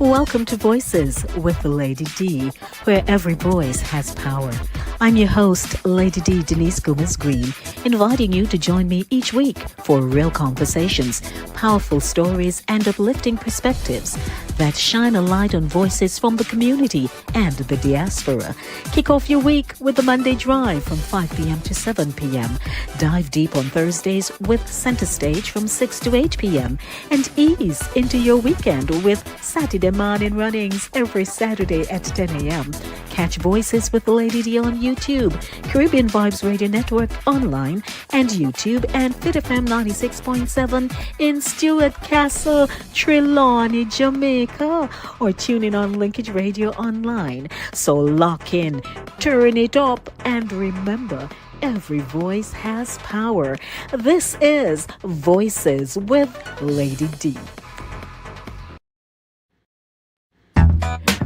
Welcome to Voices with Lady D, where every voice has power. I'm your host, Lady D Denise Gomez Green, inviting you to join me each week for real conversations, powerful stories, and uplifting perspectives that shine a light on voices from the community and the diaspora. Kick off your week with the Monday Drive from 5 p.m. to 7 p.m. Dive deep on Thursdays with Center Stage from 6 to 8 p.m. and ease into your weekend with Satideh Mawnin Runnings every Saturday at 10 a.m. Catch Voices with Lady D on YouTube, Caribbean Vibes Radio Network online and YouTube, and Fit FM 96.7 in Stewart Castle, Trelawney, Jamaica, or tune in on Linkage Radio online. So lock in, turn it up, and remember, every voice has power. This is Voices with Lady D.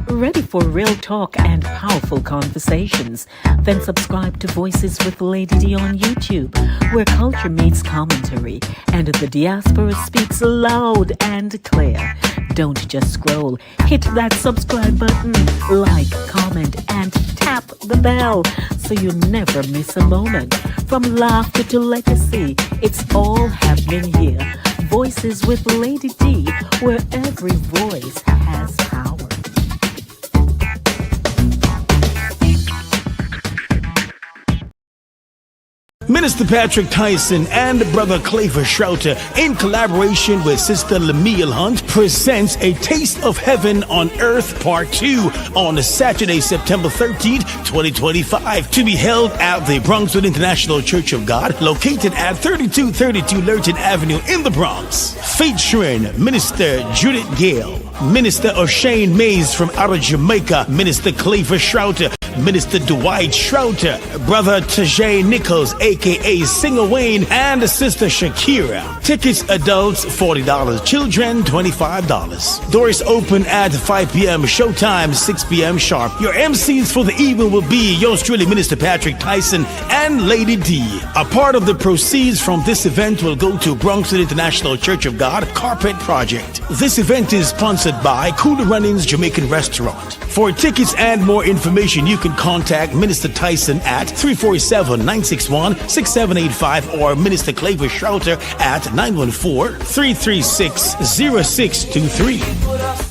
Ready for real talk and powerful conversations? Then subscribe to Voices with Lady D on YouTube, where culture meets commentary and the diaspora speaks loud and clear. Don't just scroll. Hit that subscribe button, like, comment, and tap the bell so you never miss a moment. From laughter to legacy, it's all happening here. Voices with Lady D, where every voice has power. Minister Patrick Tyson and Brother Claver Shrouter, in collaboration with Sister Lemuel Hunt, presents A Taste of Heaven on Earth Part 2 on Saturday, September 13th, 2025, to be held at the Bronxwood International Church of God, located at 3232 Lurton Avenue in the Bronx. Featuring Minister Judith Gale, Minister O'Shane Mays from out of Jamaica, Minister Claver Shrouter, Minister Dwight Shrouter, Brother Tajay Nichols, aka Singer Wayne, and Sister Shakira. Tickets adults $40, children $25. Doors open at 5 p.m. Showtime 6 p.m. sharp. Your MCs for the evening will be yours truly, Minister Patrick Tyson and Lady D. A part of the proceeds from this event will go to Bronxwood International Church of God Carpet Project. This event is sponsored by Cooler Runnings Jamaican Restaurant. For tickets and more information, you can contact Minister Tyson at 347-961-6785 or Minister Claver Shrouter at 914-336-0623.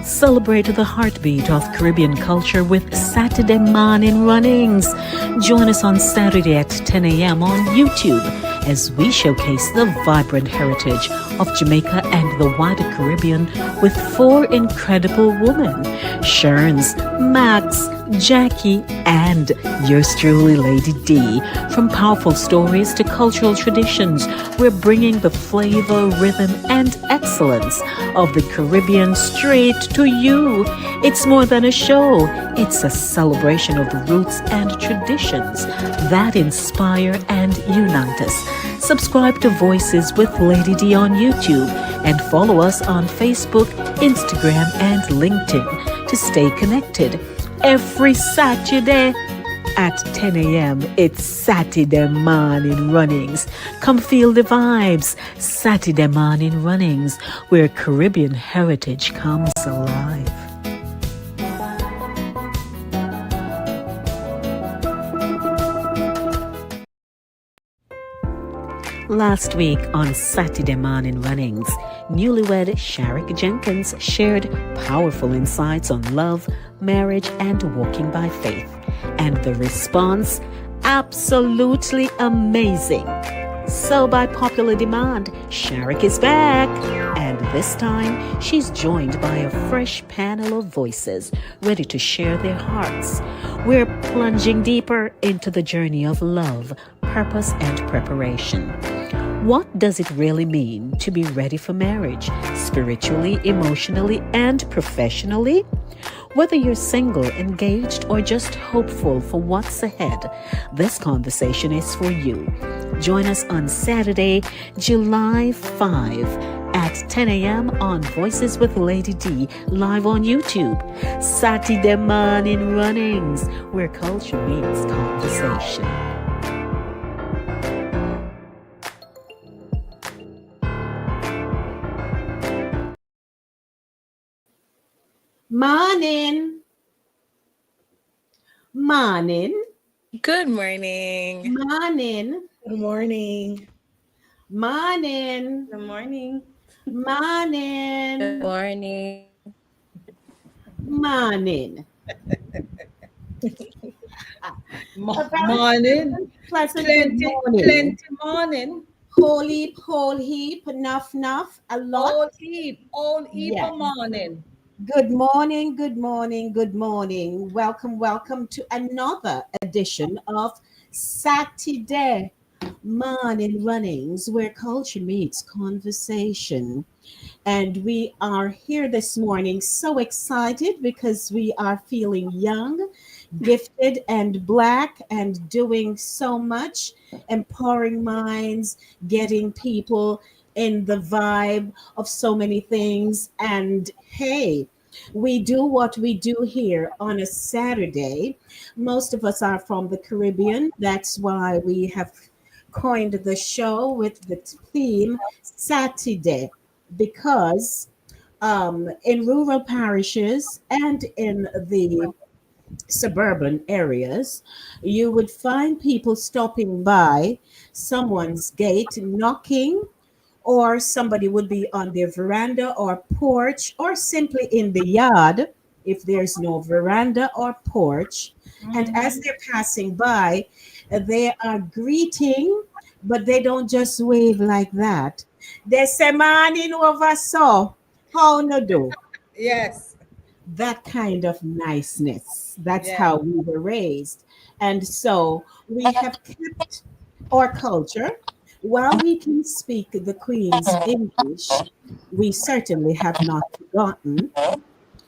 Celebrate the heartbeat of Caribbean culture with Satideh Mawnin Runnings. Join us on Saturday at 10 a.m. on YouTube as we showcase the vibrant heritage of Jamaica and the wider Caribbean with 4 incredible women: Sherns, Max, Jackie, and yours truly, Lady D. From powerful stories to cultural traditions, we're bringing the flavor, rhythm, and excellence of the Caribbean straight to you. It's more than a show. It's a celebration of the roots and traditions that inspire and unite us. Subscribe to Voices with Lady D on YouTube and follow us on Facebook, Instagram, and LinkedIn to stay connected. Every Saturday at 10 a.m. it's Satideh Mawnin Runnings. Come feel the vibes. Satideh Mawnin Runnings, where Caribbean heritage comes alive. Last week on Satideh Mawnin Runnings, newlywed Sharic Jenkins shared powerful insights on love, marriage, and walking by faith. And the response, absolutely amazing. So by popular demand, Sharic is back. And this time, she's joined by a fresh panel of voices ready to share their hearts. We're plunging deeper into the journey of love, purpose, and preparation. What does it really mean to be ready for marriage, spiritually, emotionally, and professionally? Whether you're single, engaged, or just hopeful for what's ahead, this conversation is for you. Join us on Saturday, July 5 at 10 a.m. on Voices with Lady D, live on YouTube. Satideh Mawnin Runnings, where culture meets conversation. Morning, morning, Good morning. morning, Good morning. morning, Good morning. Good morning, morning. morning. A very Morning. pleasant good Plenty, morning. plenty morning. Whole heap, enough, a lot. All heap Yes. of morning. Good morning, good morning, good morning. Welcome to another edition of Satideh Mawnin Runnings, where culture meets conversation. And we are here this morning so excited because we are feeling young, gifted, and black, and doing so much, empowering minds, getting people in the vibe of so many things. And hey, we do what we do here on a Saturday. Most of us are from the Caribbean. That's why we have coined the show with the theme Saturday, because in rural parishes and in the suburban areas, you would find people stopping by someone's gate, knocking, or somebody would be on their veranda or porch, or simply in the yard if there's no veranda or porch. And as they're passing by, they are greeting, but they don't just wave like that. They say, "Man in over so, how no do?" Yes. That kind of niceness. That's Yes. how we were raised. And so we have kept our culture. While we can speak the Queen's English, we certainly have not forgotten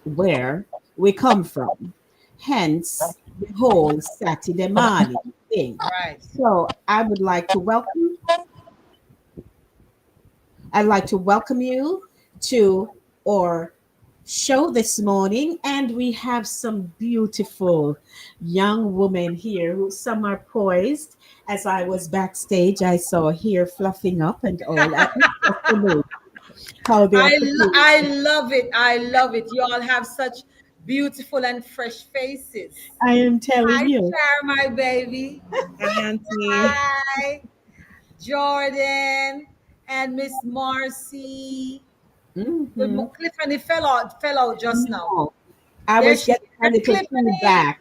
where we come from. Hence the whole Saturday morning thing. Right. So I'd like to welcome you to our show this morning, and we have some beautiful young women here who some are poised. As I was backstage, I saw hair fluffing up and all. It's just amazing how they are supposed I to. love it. I love it. You all have such beautiful and fresh faces. I am telling Hi, you. Char, my baby. Hi, Auntie. Hi, Jordan and Miss Marcy. Hmm. Cliffany fell out just now. No, I There was she getting a is. little Cliffany. feedback.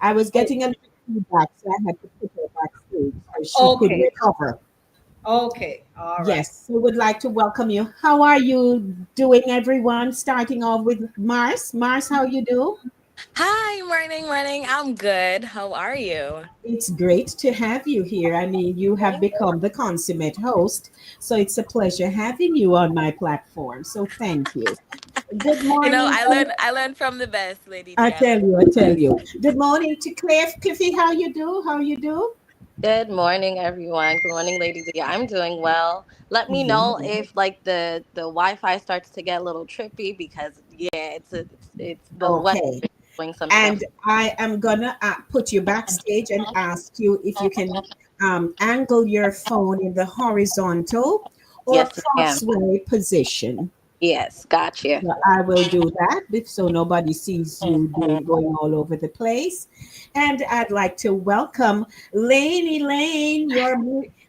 I was Oh, getting a little feedback, so I had to put her backstage so she could okay. recover. Okay. All right. Yes, we would like to welcome you. How are you doing, everyone? Starting off with Mars. Mars, how you do? Hi, morning. I'm good. How are you? It's great to have you here. I mean, you have become the consummate host, so it's a pleasure having you on my platform. So thank you. Good You know, morning. I learned from the best, Lady I D. I tell learned you, I from the tell best. you. Good morning to Cliff. Cliffy, how you do? How you do? Good morning, everyone. Good morning, Lady D. I'm doing well. Let me know Yeah. if like the Wi-Fi starts to get a little trippy because it's the weather Okay. is doing some And stuff. I am gonna put you backstage and ask you if you can angle your phone in the horizontal or Yes, ma'am. crossway position. Yes, gotcha. So I will do that so nobody sees you going all over the place. And I'd like to welcome Laney Lane.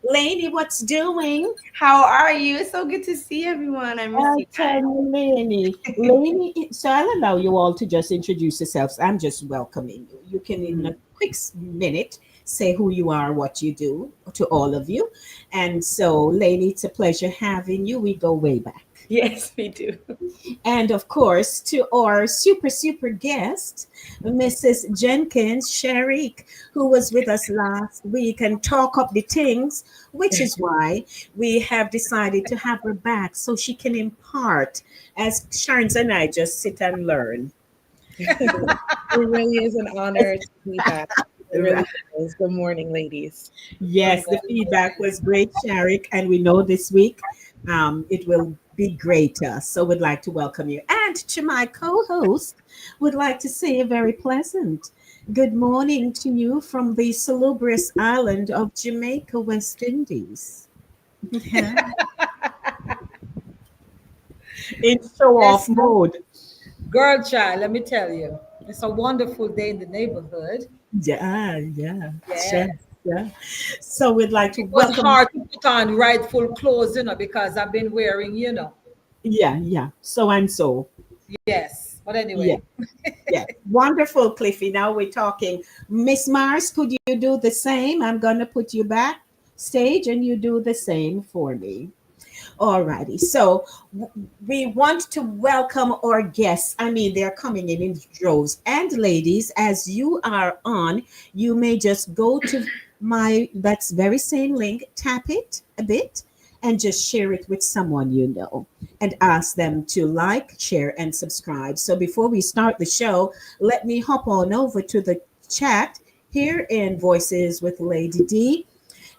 Laney, what's doing? How are you? It's so good to see everyone. I miss I'll you tell guys. you, Laney. Laney, so I'll allow you all to just introduce yourselves. I'm just welcoming you. You can, in a quick minute, say who you are, what you do to all of you. And so, Lainey, it's a pleasure having you. We go way back. Yes, we do. And of course, to our super guest, Mrs. Jenkins, Sharic, who was with us last week and talk up the things, which is why we have decided to have her back so she can impart as Sharns and I just sit and learn. It really is an honor to be back. It really is. Good morning, ladies. Yes, the feedback was great, Sharic, and we know this week it will be greater. So we'd like to welcome you. And to my co-host, would like to say a very pleasant good morning to you from the salubrious island of Jamaica, West Indies. In show-off Yes, mode. girl child, let me tell you, it's a wonderful day in the neighborhood. Yeah. Yeah. Sure, yeah. So we'd like to It was welcome. hard to put on rightful clothes, because I've been wearing, Yeah. So and so. yes. But Yeah. anyway, Yeah, wonderful, Cliffy. Now we're talking. Miss Mars, could you do the same? I'm going to put you back stage and you do the same for me. All righty. So we want to welcome our guests. I mean, they're coming in droves. And ladies, as you are on, you may just go to my, that's very same link, tap it a bit, and just share it with someone you know and ask them to like, share, and subscribe. So before we start the show, let me hop on over to the chat here in Voices with Lady D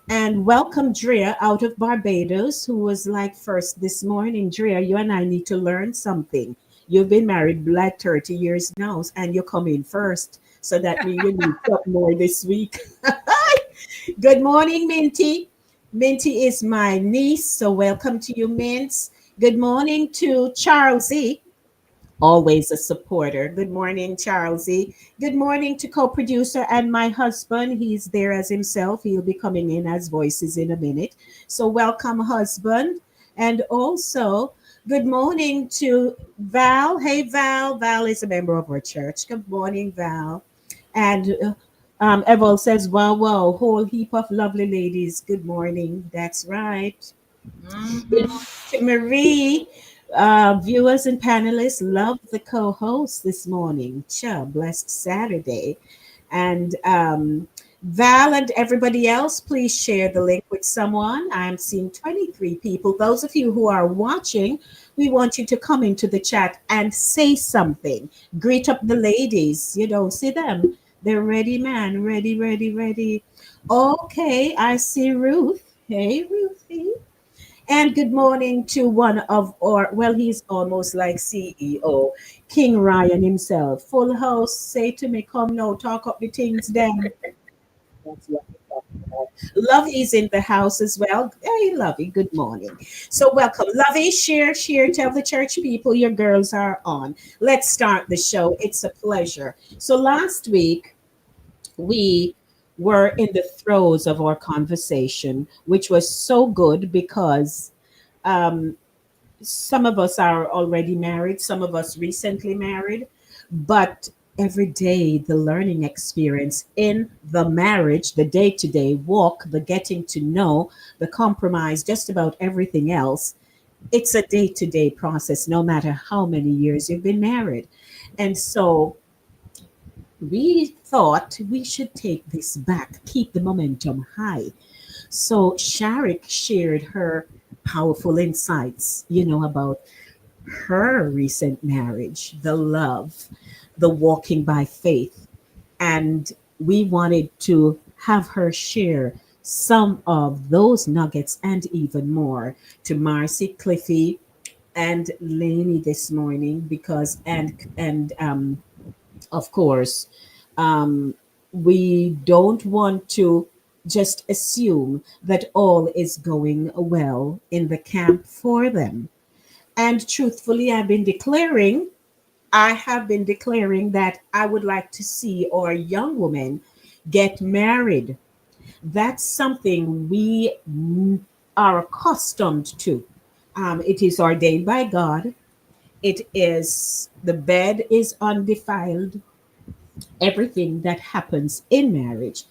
and welcome Drea out of Barbados, who was like first this morning. Drea, you and I need to learn something. You've been married like 30 years now, and you come in first. So that means you need to talk more this week. Good morning, Minty. Minty is my niece, so welcome to you, Mints. Good morning to Charlesy, always a supporter. Good morning, Charlesy. Good morning to co-producer and my husband. He's there as himself. He'll be coming in as voices in a minute. So welcome, husband. And also, good morning to Val. Hey, Val. Val is a member of our church. Good morning, Val. And Evol says, wow, whole heap of lovely ladies. Good morning. That's right. Good mhm. morning to Marie. Viewers and panelists love the co-host this morning. Cha, blessed Saturday. And Val and everybody else, please share the link with someone. I'm seeing 23 people. Those of you who are watching, we want you to come into the chat and say something. Greet up the ladies. You don't see them. They're ready, man. Ready. Okay, I see Ruth. Hey, Ruthie. And good morning to one of our, well, he's almost like CEO, King Ryan himself. Full house, say to me, come now, talk up the things then. That's what we're talking about. Lovey's in the house as well. Hey, Lovey, good morning. So welcome. Lovey, share, tell the church people your girls are on. Let's start the show. It's a pleasure. So last week, we were in the throes of our conversation, which was so good because um, some of us are already married, some of us recently married, but every day the learning experience in the marriage, the day to day walk, the getting to know, the compromise, just about everything else. It's a day to day process, no matter how many years you've been married. And so we thought we should take this back, keep the momentum high. So Sharic shared her powerful insights, about her recent marriage, the love, the walking by faith. And we wanted to have her share some of those nuggets and even more to Marcy, Cliffy, and Lainey this morning because and of course, um, we don't want to just assume that all is going well in the camp for them. And truthfully, I have been declaring that I would like to see our young women get married. That's something we are accustomed to. It is ordained by God. It is, the bed is undefiled. Everything that happens in marriage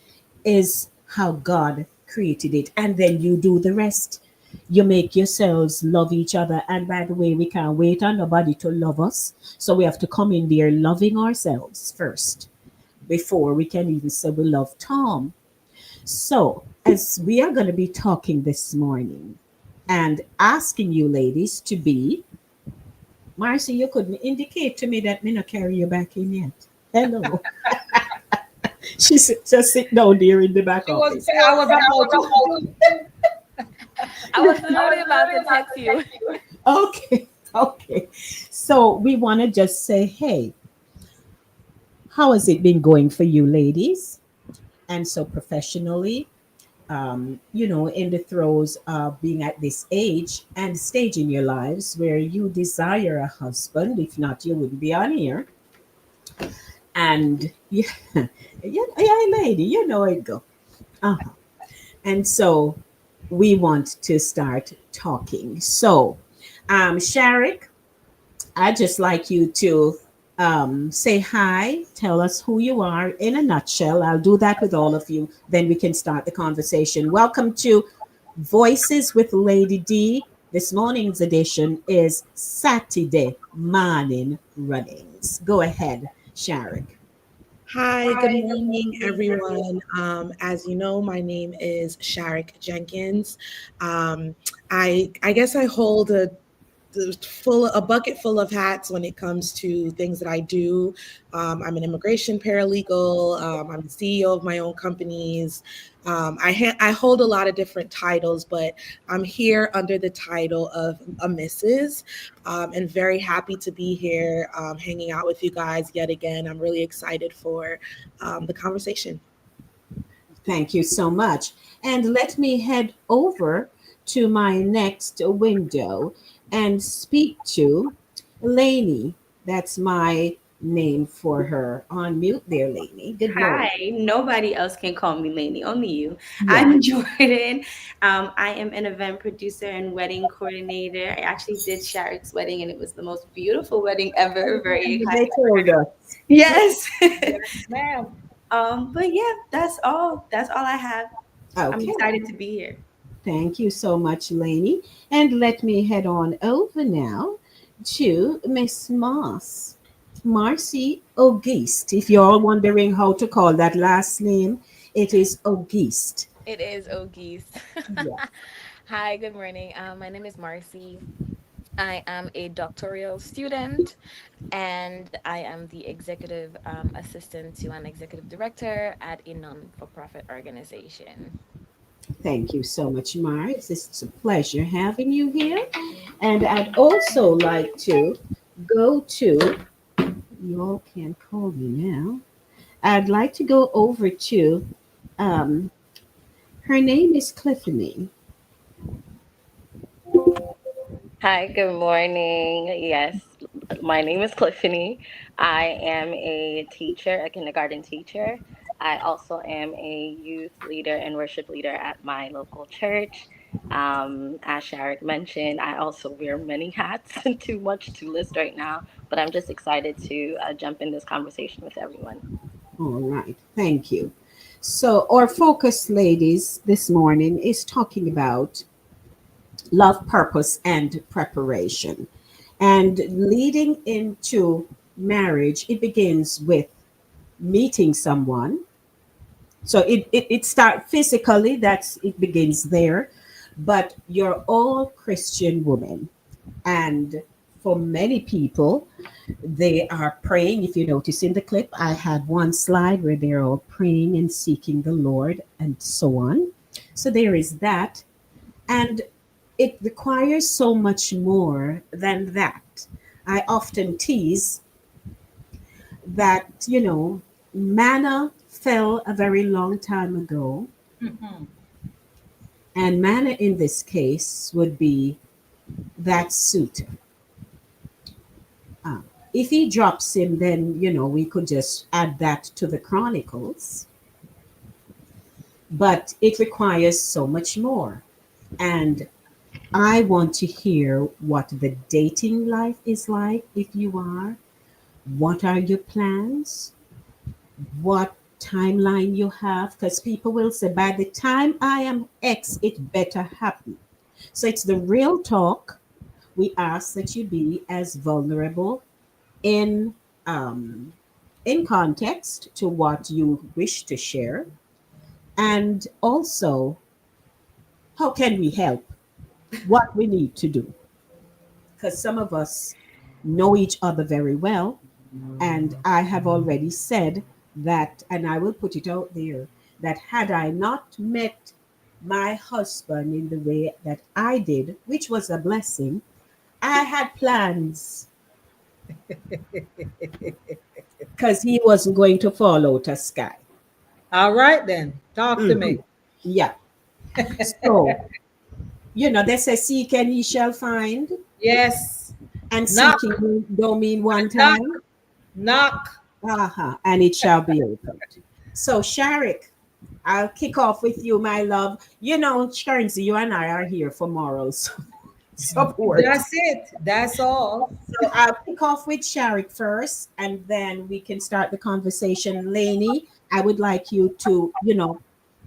is how God created it. And then you do the rest. You make yourselves love each other. And by the way, we can't wait on nobody to love us. So we have to come in there loving ourselves first before we can even say we love Tom. So, as we are going to be talking this morning and asking you ladies to be, Marcy, you couldn't indicate to me that me not carry you back in yet. Hello. Just sit down there in the back She was, office. I was about to. I was literally about to text you. Okay. Okay. So we want to just say, hey, how has it been going for you ladies? And so professionally, in the throes of being at this age and stage in your lives where you desire a husband. If not, you wouldn't be on here. And yeah, yeah, lady, you know it go. Uh-huh. And so we want to start talking. So, Sharic, I'd just like you to say hi, tell us who you are in a nutshell. I'll do that with all of you. Then we can start the conversation. Welcome to Voices with Lady D. This morning's edition is Satideh Mawnin Runnings. Go ahead, Sharic. Hi, good morning, everyone. As you know, my name is Sharic Jenkins. I guess I hold a bucket full of hats when it comes to things that I do. I'm an immigration paralegal. I'm the CEO of my own companies. I hold a lot of different titles, but I'm here under the title of a Mrs. And very happy to be here, hanging out with you guys yet again. I'm really excited for the conversation. Thank you so much. And let me head over to my next window and speak to Lainey. That's my name for her. On mute there, Lainey. Good morning. Hi, nobody else can call me Lainey, only you. Yeah. I'm Jordan. I am an event producer and wedding coordinator. I actually did Sharic's wedding and it was the most beautiful wedding ever. Very They excited. told us. Yes. Ma'am. But yeah, that's all. That's all I have. I'm Okay. excited to be here. Thank you so much, Lainey. And let me head on over now to Miss Moss. Marcy Auguste. If you're all wondering how to call that last name, it is Auguste. It is Ogis. Yeah. Hi, good morning. My name is Marcy. I am a doctoral student and I am the executive assistant to an executive director at a non for profit organization. Thank you so much, Mars. It's a pleasure having you here. And I'd also like to go to, you all can call me now. I'd like to go over to, um, her name is Cliffany. Hi, good morning. Yes, my name is Cliffany. I am a teacher, a kindergarten teacher. I also am a youth leader and worship leader at my local church. As Sharek mentioned, I also wear many hats, too much to list right now, but I'm just excited to jump in this conversation with everyone. All right. Thank you. So, our focus, ladies, this morning is talking about love, purpose, and preparation. And leading into marriage, it begins with meeting someone. So it starts physically, that's it begins there. But you're all Christian women. And for many people, they are praying. If you notice in the clip, I had one slide where they're all praying and seeking the Lord and so on. So there is that. And it requires so much more than that. I often tease that, manna fell a very long time ago. Mhm. And manna in this case would be that suitor. Uh, if he drops him, then, we could just add that to the chronicles. But it requires so much more. And I want to hear what the dating life is like if you are. What are your plans? What timeline you have, because people will say, by the time I am X, it better happen. So it's the real talk. We ask that you be as vulnerable in um, in context to what you wish to share, and also how can we help, what we need to do, because some of us know each other very well. And I have already said that, and I will put it out there, that had I not met my husband in the way that I did, which was a blessing, I had plans because he wasn't going to fall out of sky. All right, then. Talk to me. Mhm. Yeah. So, they say, seek and ye shall find, Yes. and Knock, seeking don't mean one knock, time. knock. Uh-huh. And it shall be opened. So, Sharic, I'll kick off with you, my love. Sharnsy, you and I are here for morals support. That's it. That's all. So I'll kick off with Sharik first, and then we can start the conversation. Lainey, I would like you to,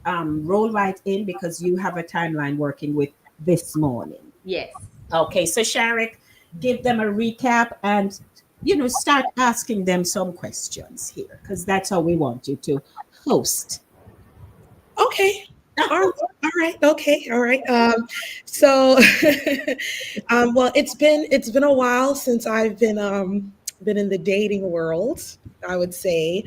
roll right in because you have a timeline working with this morning. Yes. Okay, so Sharik, give them a recap and, start asking them some questions here because that's how we want you to host. Okay. All right. Okay. All right. So, well, it's been a while since I've been in the dating world, I would say.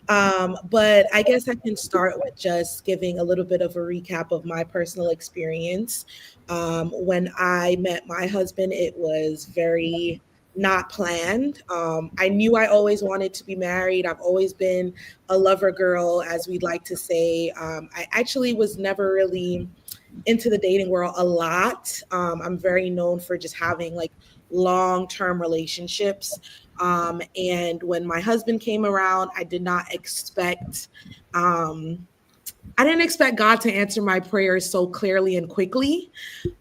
But I guess I can start with just giving a little bit of a recap of my personal experience. When I met my husband, it was very not planned. I knew I always wanted to be married. I've always been a lover girl, as we'd like to say. I actually was never really into the dating world a lot. I'm very known for just having like long-term relationships. And when my husband came around, um, I didn't expect God to answer my prayers so clearly and quickly.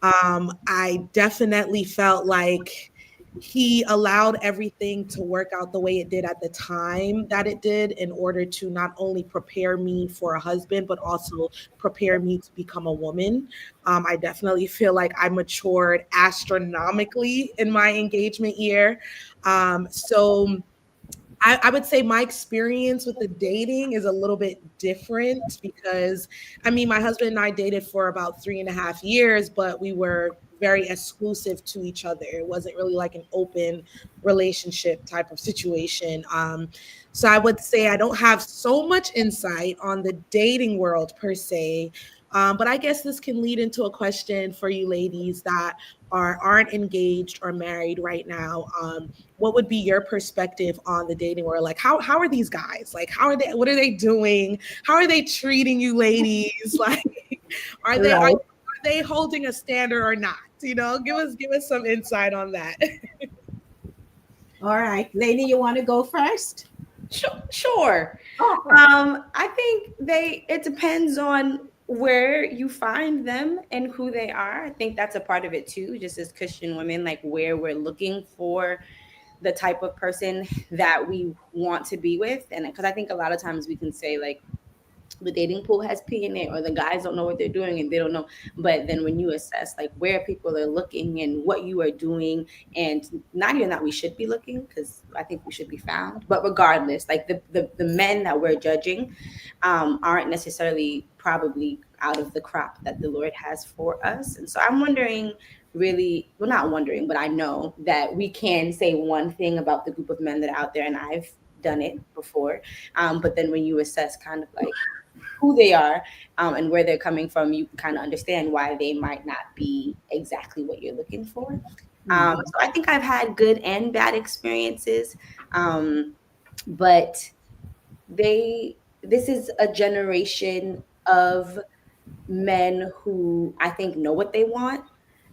I definitely felt like he allowed everything to work out the way it did at the time that it did in order to not only prepare me for a husband, but also prepare me to become a woman. I definitely feel like I matured astronomically in my engagement year. So I would say my experience with the dating is a little bit different because, I mean, my husband and I dated for about 3.5 years, but we were very exclusive to each other. It wasn't really like an open relationship type of situation. So I would say I don't have so much insight on the dating world per se. But I guess this can lead into a question for you ladies that aren't engaged or married right now. What would be your perspective on the dating world? Like, how are these guys? Like, what are they doing? How are they treating you ladies? Like, are they are, Right. are they holding a standard or not? Give us some insight on that. All right. Lainey, you want to go first? Sure. Oh, I think it depends on where you find them and who they are. I think that's a part of it too, just as Christian women, like where we're looking for the type of person that we want to be with. And because I think a lot of times we can say like the dating pool has pee in it, or the guys don't know what they're doing and they don't know. But then when you assess like where people are looking and what you are doing, and not even that we should be looking, because I think we should be found, but regardless, like the men that we're judging aren't necessarily probably out of the crop that the Lord has for us. And so I'm wondering, really, well, not wondering, but I know that we can say one thing about the group of men that are out there, and I've done it before. But then when you assess kind of like who they are and where they're coming from, you kind of understand why they might not be exactly what you're looking for. So I think I've had good and bad experiences, but this is a generation of men who I think know what they want.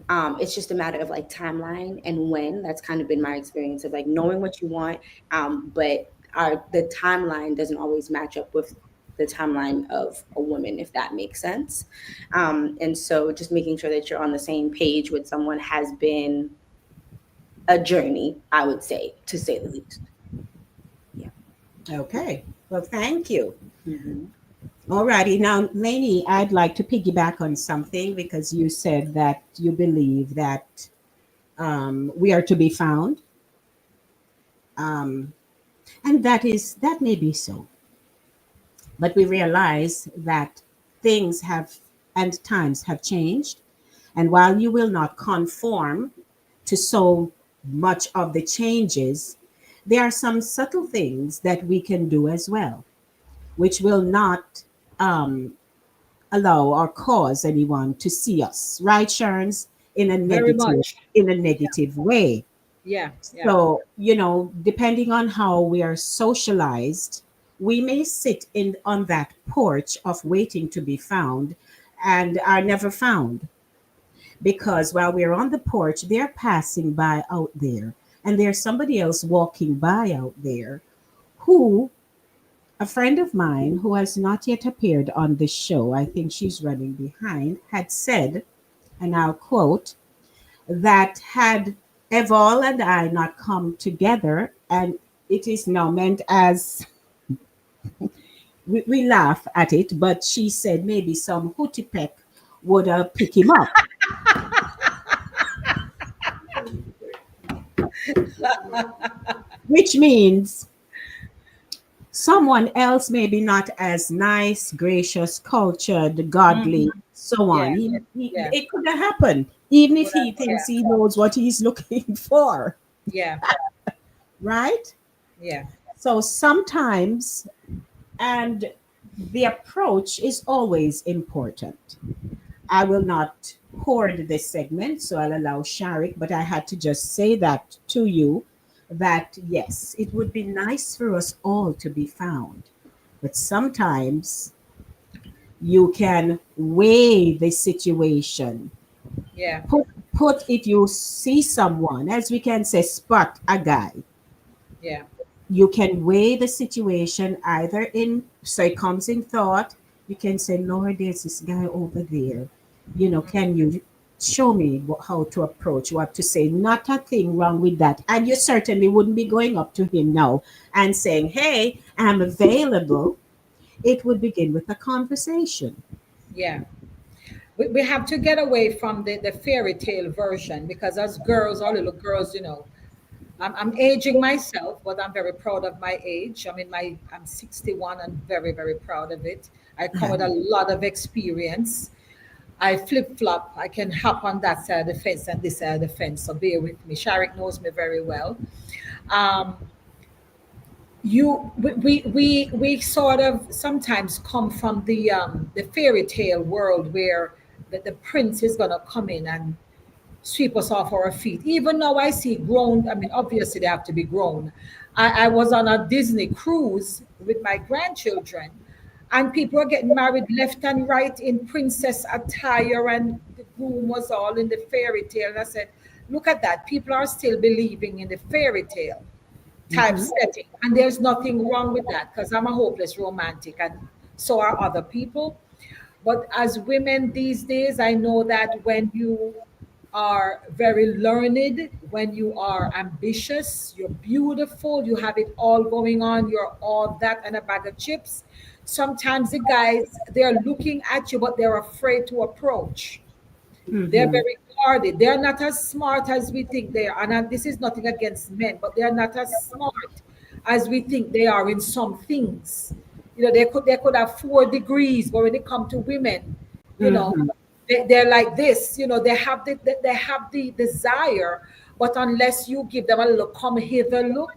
It's just a matter of like timeline and when. That's kind of been my experience of like knowing what you want, but the timeline doesn't always match up with the timeline of a woman, if that makes sense. And so just making sure that you're on the same page with someone has been a journey, I would say, to say the least. Yeah. okay. Well, thank you. Mhm. All righty. Now, Lainey, I'd like to piggyback on something because you said that you believe that we are to be found. Um, and that may be so. But we realize that things have and times have changed. And while you will not conform to so much of the changes, there are some subtle things that we can do as well, which will not um, allow or cause anyone to see us, right, Sharns, Very much. in a Yeah, negative way. yeah, yeah, So, depending on how we are socialized, we may sit in on that porch of waiting to be found and are never found because while we're on the porch, they're passing by out there and there's somebody else walking by out there who a friend of mine who has not yet appeared on this show, I think she's running behind, had said, and I'll quote, that had Eval and I not come together, and it is now meant as we laugh at it, but she said maybe some hootie peck would pick him up, which means someone else maybe not as nice, gracious, cultured, godly, mhm, so yeah, on. yeah. It could have happened, even if Would he have, thinks yeah, he knows what he's looking for, yeah, right? yeah, So sometimes, and the approach is always important. I will not hoard this segment, so I'll allow Sharik, but I had to just say that to you that yes, it would be nice for us all to be found. But sometimes you can weigh the situation. yeah, Put if you see someone, as we can say, spot a guy, yeah. you can weigh the situation either in, so it comes in thought, you can say, Lord, there's this guy over there. Can you show me how to approach, what to say? Not a thing wrong with that. And you certainly wouldn't be going up to him now and saying, hey, I'm available. It would begin with a conversation. Yeah. We have to get away from the fairy tale version because as girls, our little girls, I'm aging myself, but I'm very proud of my age. I'm 61 and very, very proud of it. I come with a lot of experience. I flip flop. I can hop on that side of the fence and this side of the fence. So bear with me. Sharik knows me very well. Um, we sort of sometimes come from the fairy tale world where the prince is gonna come in and sweep us off our feet. Even though I see grown, obviously they have to be grown. I was on a Disney cruise with my grandchildren, and people are getting married left and right in princess attire, and the groom was all in the fairy tale. And I said, look at that. People are still believing in the fairy tale type Mhm. setting. And there's nothing wrong with that because I'm a hopeless romantic, and so are other people. But as women these days, I know that when you are very learned, when you are ambitious, you're beautiful, you have it all going on, you're all that and a bag of chips. Sometimes the guys, they're looking at you, but they're afraid to approach. They're Mhm. very guarded. They're not as smart as we think they are. And this is nothing against men, but they're not as smart as we think they are in some things. They could have 4 degrees, but when it comes to women, you know, Mhm. they're like this. They have the desire, but unless you give them a little come hither look,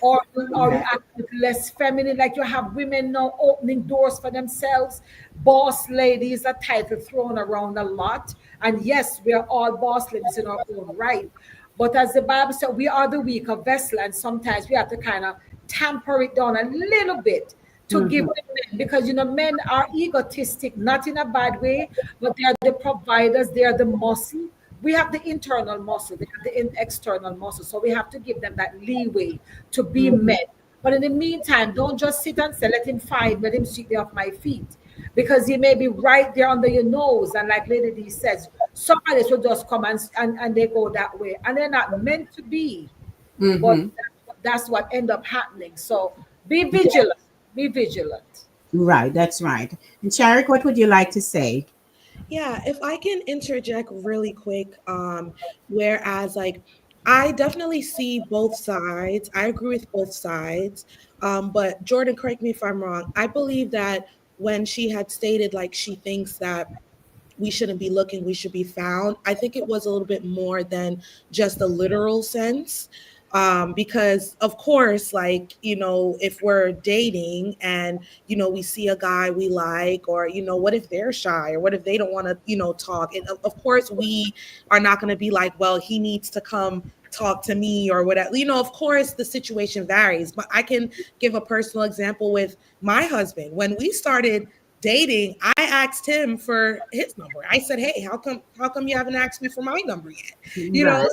or you act with less feminine. Like you have women now opening doors for themselves. Boss lady is a title thrown around a lot. And yes, we are all boss ladies in our own right. But as the Bible said, we are the weaker vessel, and sometimes we have to kind of tamper it down a little bit to give Mhm. the men, because men are egotistic, not in a bad way, but they are the providers, they are the muscle. We have the internal muscle, they have the external muscle. So we have to give them that leeway to be Mhm. men. But in the meantime, don't just sit and say, let him sweep me off my feet. Because he may be right there under your nose. And like Lady D says, somebody should just come and they go that way. And they're not meant to be. But Mhm. that's what end up happening. So be vigilant. be vigilant. Right, that's right. And Sharic, what would you like to say? Yeah, if I can interject really quick, whereas like I definitely see both sides. I agree with both sides. But Jordan, correct me if I'm wrong. I believe that when she had stated like she thinks that we shouldn't be looking, we should be found. I think it was a little bit more than just a literal sense. Because of course, like, if we're dating and, we see a guy we like, or, what if they're shy or what if they don't want to, talk? And of course, we are not going to be like, well, he needs to come talk to me or whatever. Of course, the situation varies, but I can give a personal example with my husband. When we started dating, I asked him for his number. I said, "Hey, how come you haven't asked me for my number yet?" Right.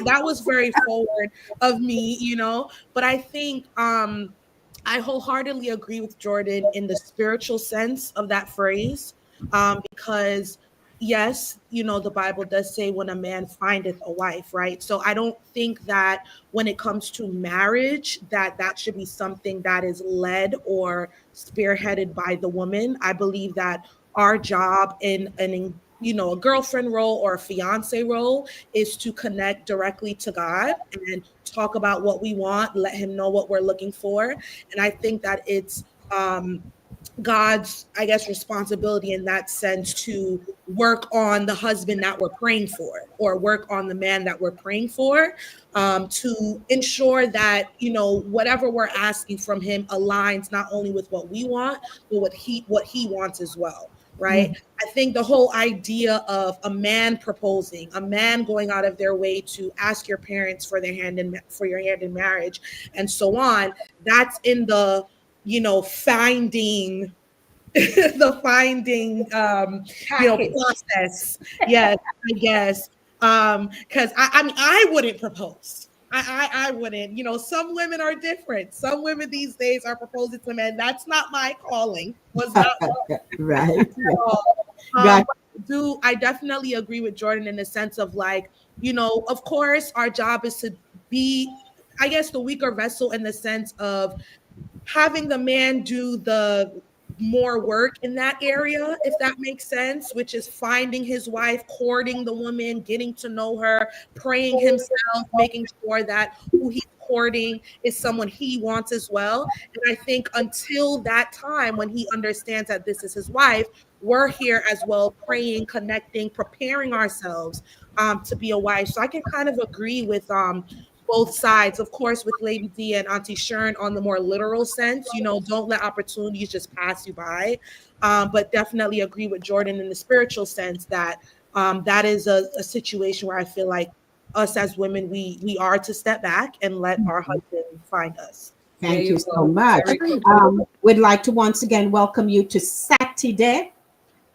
That was very forward of me, But I think I wholeheartedly agree with Jordan in the spiritual sense of that phrase, because yes, the Bible does say when a man findeth a wife, right? So I don't think that when it comes to marriage, that should be something that is led or spearheaded by the woman. I believe that our job in a girlfriend role or a fiance role is to connect directly to God and talk about what we want, let him know what we're looking for. And I think that it's God's, I guess, responsibility in that sense to work on the husband that we're praying for, or work on the man that we're praying for, to ensure that, whatever we're asking from him aligns not only with what we want, but what he wants as well. Right. I think the whole idea of a man proposing, a man going out of their way to ask your parents for your hand in marriage and so on, that's in the finding the finding Package. process. Yes, I guess. Because I mean I wouldn't propose. I wouldn't. Some women are different. Some women these days are proposing to men. That's not my calling. Was not Right. at all. Got But I definitely agree with Jordan in the sense of like, of course our job is to be, I guess, the weaker vessel in the sense of having the man do the more work in that area, if that makes sense, which is finding his wife, courting the woman, getting to know her, praying himself, making sure that who he's courting is someone he wants as well. And I think until that time when he understands that this is his wife, we're here as well, praying, connecting, preparing ourselves to be a wife. So I can kind of agree with both sides, of course, with Lady D and Auntie Sharon on the more literal sense. Don't let opportunities just pass you by. But definitely agree with Jordan in the spiritual sense that that is a situation where I feel like us as women, we are to step back and let our husband find us. There Thank you you so go. much. Very good. We'd like to once again welcome you to Satideh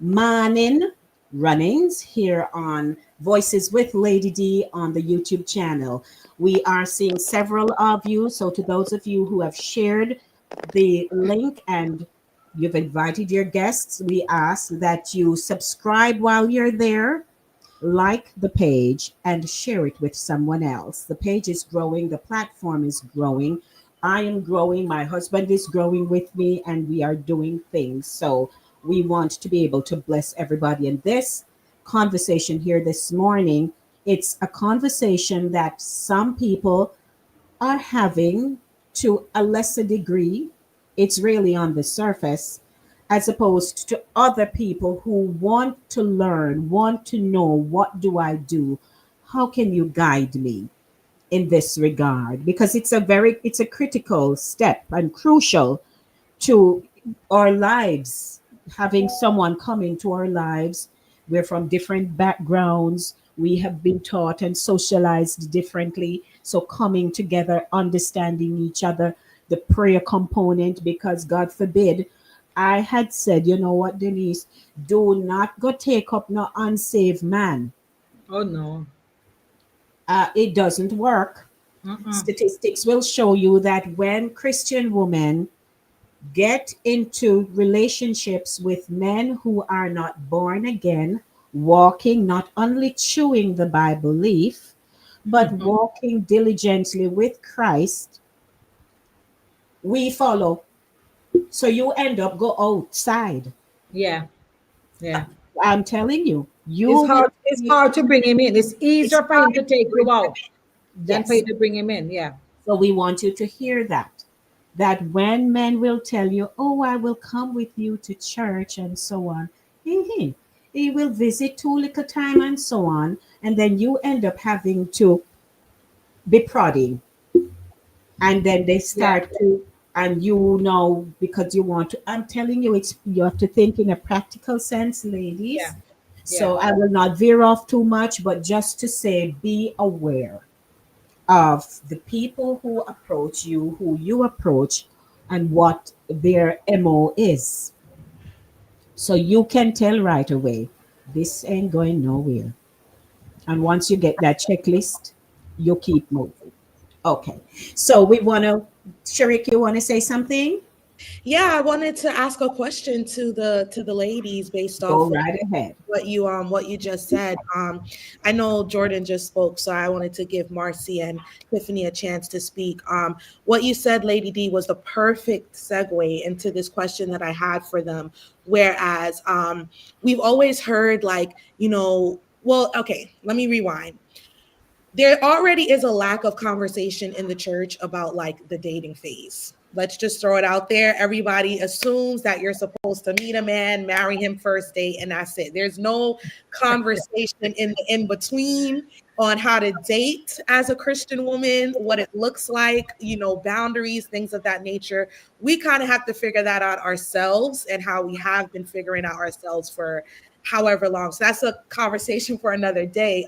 Mawnin Runnings here on Voices with Lady D on the YouTube channel. We are seeing several of you. So, to those of you who have shared the link and you've invited your guests, we ask that you subscribe while you're there, like the page, and share it with someone else. The page is growing, the platform is growing. I am growing, my husband is growing with me, and we are doing things. So we want to be able to bless everybody. And this conversation here this morning, it's a conversation that some people are having to a lesser degree. It's really on the surface, as opposed to other people who want to learn, want to know, what do I do? How can you guide me in this regard? Because it's a critical step and crucial to our lives, having someone come into our lives. We're from different backgrounds. We have been taught and socialized differently. So, coming together, understanding each other, the prayer component, because God forbid, I had said, you know what, Denise, do not go take up no unsaved man. Oh no. It doesn't work. Mm-mm. Statistics will show you that when Christian women get into relationships with men who are not born again, walking, not only chewing the Bible leaf, but walking diligently with Christ, we follow. So you end up go outside. Yeah, yeah. I'm telling you, you will It's see hard to bring him in. It's it's easier for him hard to to take you bring them out in. than for you Yes. to bring him in. Yeah. So we want you to hear that. That when men will tell you, oh, I will come with you to church and so on, he will visit 2 little time and so on, and then you end up having to be prodding, and then they Yeah. start to, and you know, because you want to, I'm telling you, it's, you have to think in a practical sense, Yeah. ladies. Yeah. So I will not veer off too much, but just to say, be aware of the people who approach you, who you approach, and what their MO is. So you can tell right away, this ain't going nowhere. And once you get that checklist, you keep moving. Okay. So we want to, Sharik, you want to say something? Yeah, I wanted to ask a question to the ladies based Go off of right ahead. what you just said. I know Jordan just spoke, so I wanted to give Marcy and Tiffany a chance to speak. What you said, Lady D, was the perfect segue into this question that I had for them. Whereas we've always heard like, well, okay, let me rewind. There already is a lack of conversation in the church about like the dating phase. Let's just throw it out there. Everybody assumes that you're supposed to meet a man, marry him first date, and that's it. There's no conversation in the in between on how to date as a Christian woman, what it looks like, boundaries, things of that nature. We kind of have to figure that out ourselves, and how we have been figuring out ourselves for however long. So that's a conversation for another day.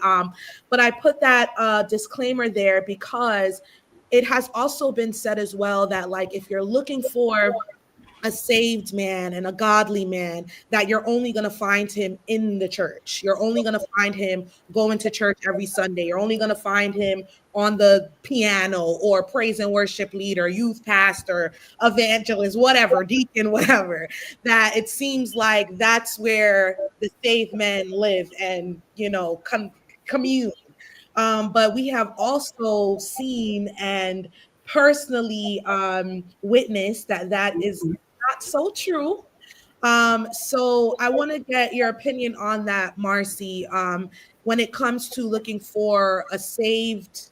But I put that disclaimer there because it has also been said as well that, like, if you're looking for a saved man and a godly man, that you're only going to find him in the church. You're only going to find him going to church every Sunday. You're only going to find him on the piano or praise and worship leader, youth pastor, evangelist, whatever, deacon, whatever. That it seems like that's where the saved men live and, commune. But we have also seen and personally witnessed that that is not so true. So I want to get your opinion on that, Marcy. When it comes to looking for a saved,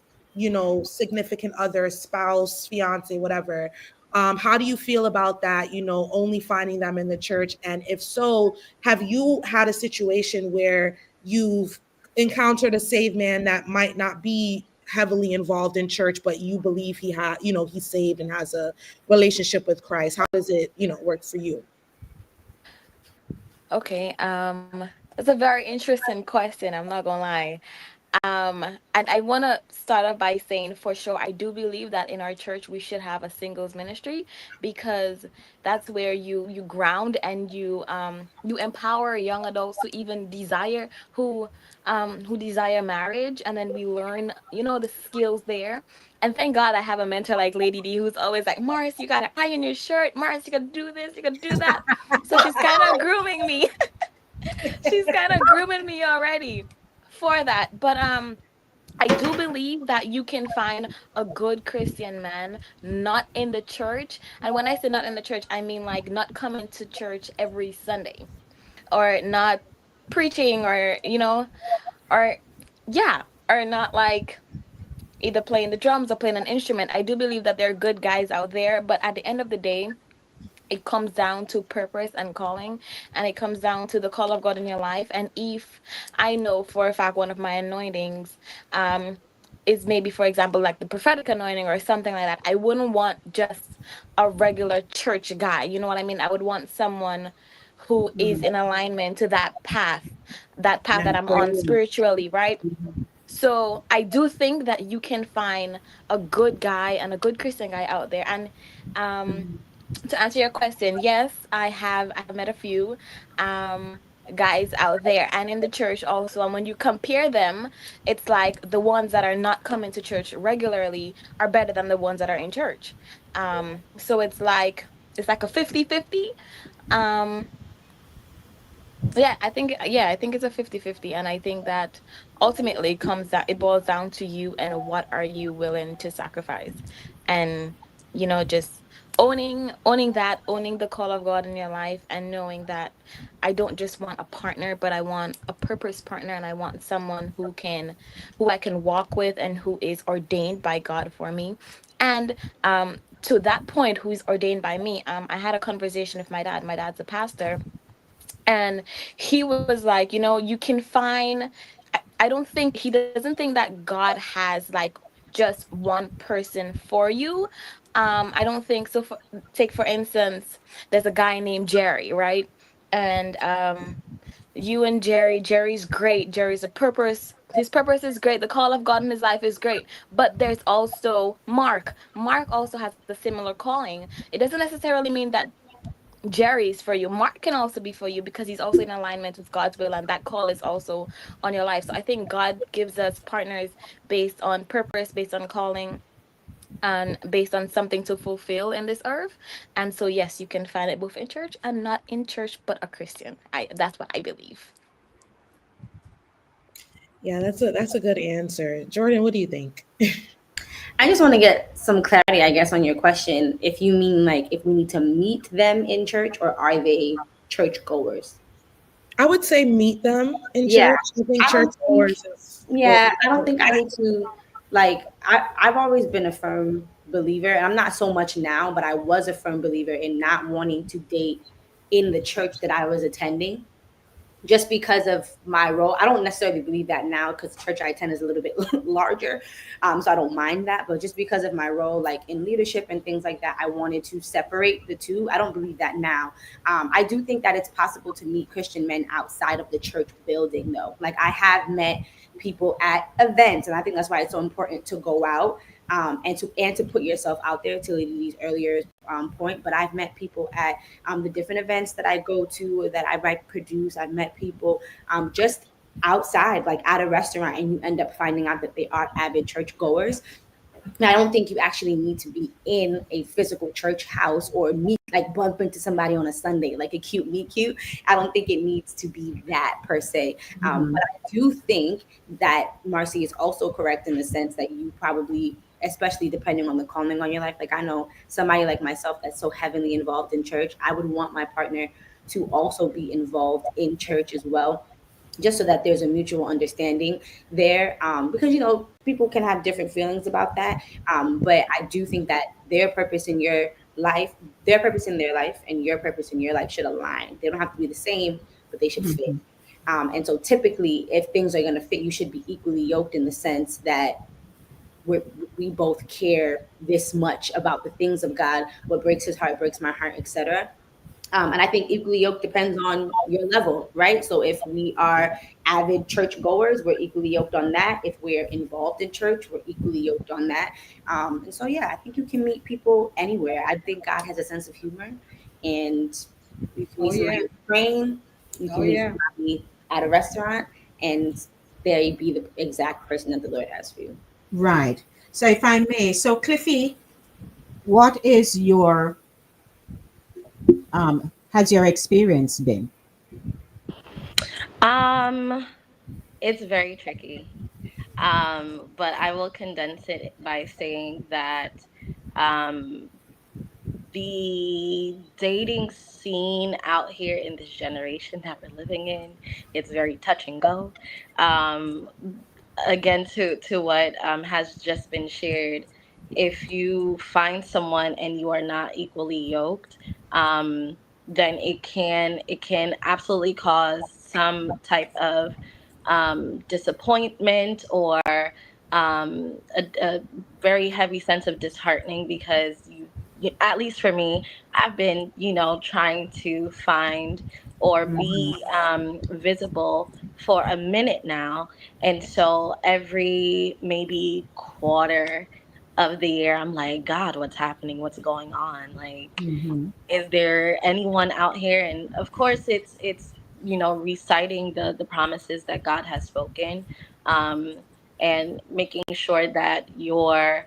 significant other, spouse, fiance, whatever. How do you feel about that? Only finding them in the church, and if so, have you had a situation where you've encountered a saved man that might not be heavily involved in church, but you believe he's saved and has a relationship with Christ? How does it, work for you? Okay, it's a very interesting question. I'm not gonna lie. And I want to start off by saying for sure, I do believe that in our church we should have a singles ministry, because that's where you ground and you empower young adults to even desire who desire marriage, and then we learn the skills there. And thank God I have a mentor like Lady D, who's always like, Mars, you gotta iron your shirt, Mars, you gotta do this, you gotta do that. So she's kind of grooming me. She's kind of grooming me already for that. But I do believe that you can find a good Christian man not in the church. And when I say not in the church, I mean like not coming to church every Sunday, or not preaching, or or yeah, or not like either playing the drums or playing an instrument. I do believe that there are good guys out there, but at the end of the day, it comes down to purpose and calling, and it comes down to the call of God in your life. And if I know for a fact one of my anointings is maybe, for example, like the prophetic anointing or something like that, I wouldn't want just a regular church guy, you know what I mean? I would want someone who is in alignment to that path that I'm on spiritually, right? So I do think that you can find a good guy and a good Christian guy out there. And to answer your question, yes, I have met a few um guys out there and in the church also. And when you compare them, it's like the ones that are not coming to church regularly are better than the ones that are in church. So it's like a 50-50. Um yeah, I think it's a 50-50, and I think that ultimately it boils down to you and what are you willing to sacrifice, and just owning the call of God in your life, and knowing that I don't just want a partner, but I want a purpose partner, and I want someone who I can walk with, and who is ordained by God for me. And to that point, who is ordained by me, I had a conversation with my dad. My dad's a pastor, and he was like, you can find, I don't think, he doesn't think that God has like just one person for you. I don't think so. Take for instance, there's a guy named Jerry, right? And you and Jerry's great. Jerry's a purpose. His purpose is great. The call of God in his life is great. But there's also Mark also has a similar calling. It doesn't necessarily mean that Jerry's for you. Mark can also be for you, because he's also in alignment with God's will, and that call is also on your life. So I think God gives us partners based on purpose, based on calling, and based on something to fulfill in this earth. And so yes, you can find it both in church and not in church, but a Christian. That's what I believe. Yeah, that's a good answer. Jordan, what do you think? I just want to get some clarity, I guess, on your question. If you mean like if we need to meet them in church, or are they church goers? I would say meet them in Yeah, church. I think I don't church think. hours is well, Yeah, I don't think I need to. Like, I've always been a firm believer, and I'm not so much now, but I was a firm believer in not wanting to date in the church that I was attending, just because of my role. I don't necessarily believe that now, because the church I attend is a little bit larger. So I don't mind that. But just because of my role, like in leadership and things like that, I wanted to separate the two. I don't believe that now. I do think that it's possible to meet Christian men outside of the church building, though. Like, I have met people at events, and I think that's why it's so important to go out, and to put yourself out there, to Lily's earlier point. But I've met people at the different events that I go to, that I might produce. I've met people just outside, like at a restaurant, and you end up finding out that they are avid church goers. And I don't think you actually need to be in a physical church house, or meet, like bump into somebody on a Sunday, like a cute meet cute. I don't think it needs to be that per se. But I do think that Marcy is also correct in the sense that you probably, especially depending on the calling on your life, like I know somebody like myself that's so heavily involved in church, I would want my partner to also be involved in church as well, just so that there's a mutual understanding there. Because people can have different feelings about that. But I do think that their purpose in your life, their purpose in their life, and your purpose in your life should align. They don't have to be the same, but they should fit. And so typically, if things are going to fit, you should be equally yoked, in the sense that we both care this much about the things of God. What breaks his heart breaks my heart, etc. And I think equally yoked depends on your level, right? So if we are avid church goers, we're equally yoked on that. If we're involved in church, we're equally yoked on that. And so, yeah, I think you can meet people anywhere. I think God has a sense of humor, and you can Oh meet somebody yeah. on a train, you Oh can meet yeah. somebody at a restaurant, and they be the exact person that the Lord has for you. Right. So if I may, so Cliffy, what is your has your experience been? Um, it's very tricky. But I will condense it by saying that um, the dating scene out here in this generation that we're living in, it's very touch and go. Um, Again, to what has just been shared, if you find someone and you are not equally yoked, then it can absolutely cause some type of disappointment, or a very heavy sense of disheartening, because at least for me, I've been trying to find or be visible for a minute now. And so every maybe quarter of the year, I'm like, God, what's happening? What's going on? Like, Mm-hmm. is there anyone out here? And of course, it's reciting the promises that God has spoken, um, and making sure that your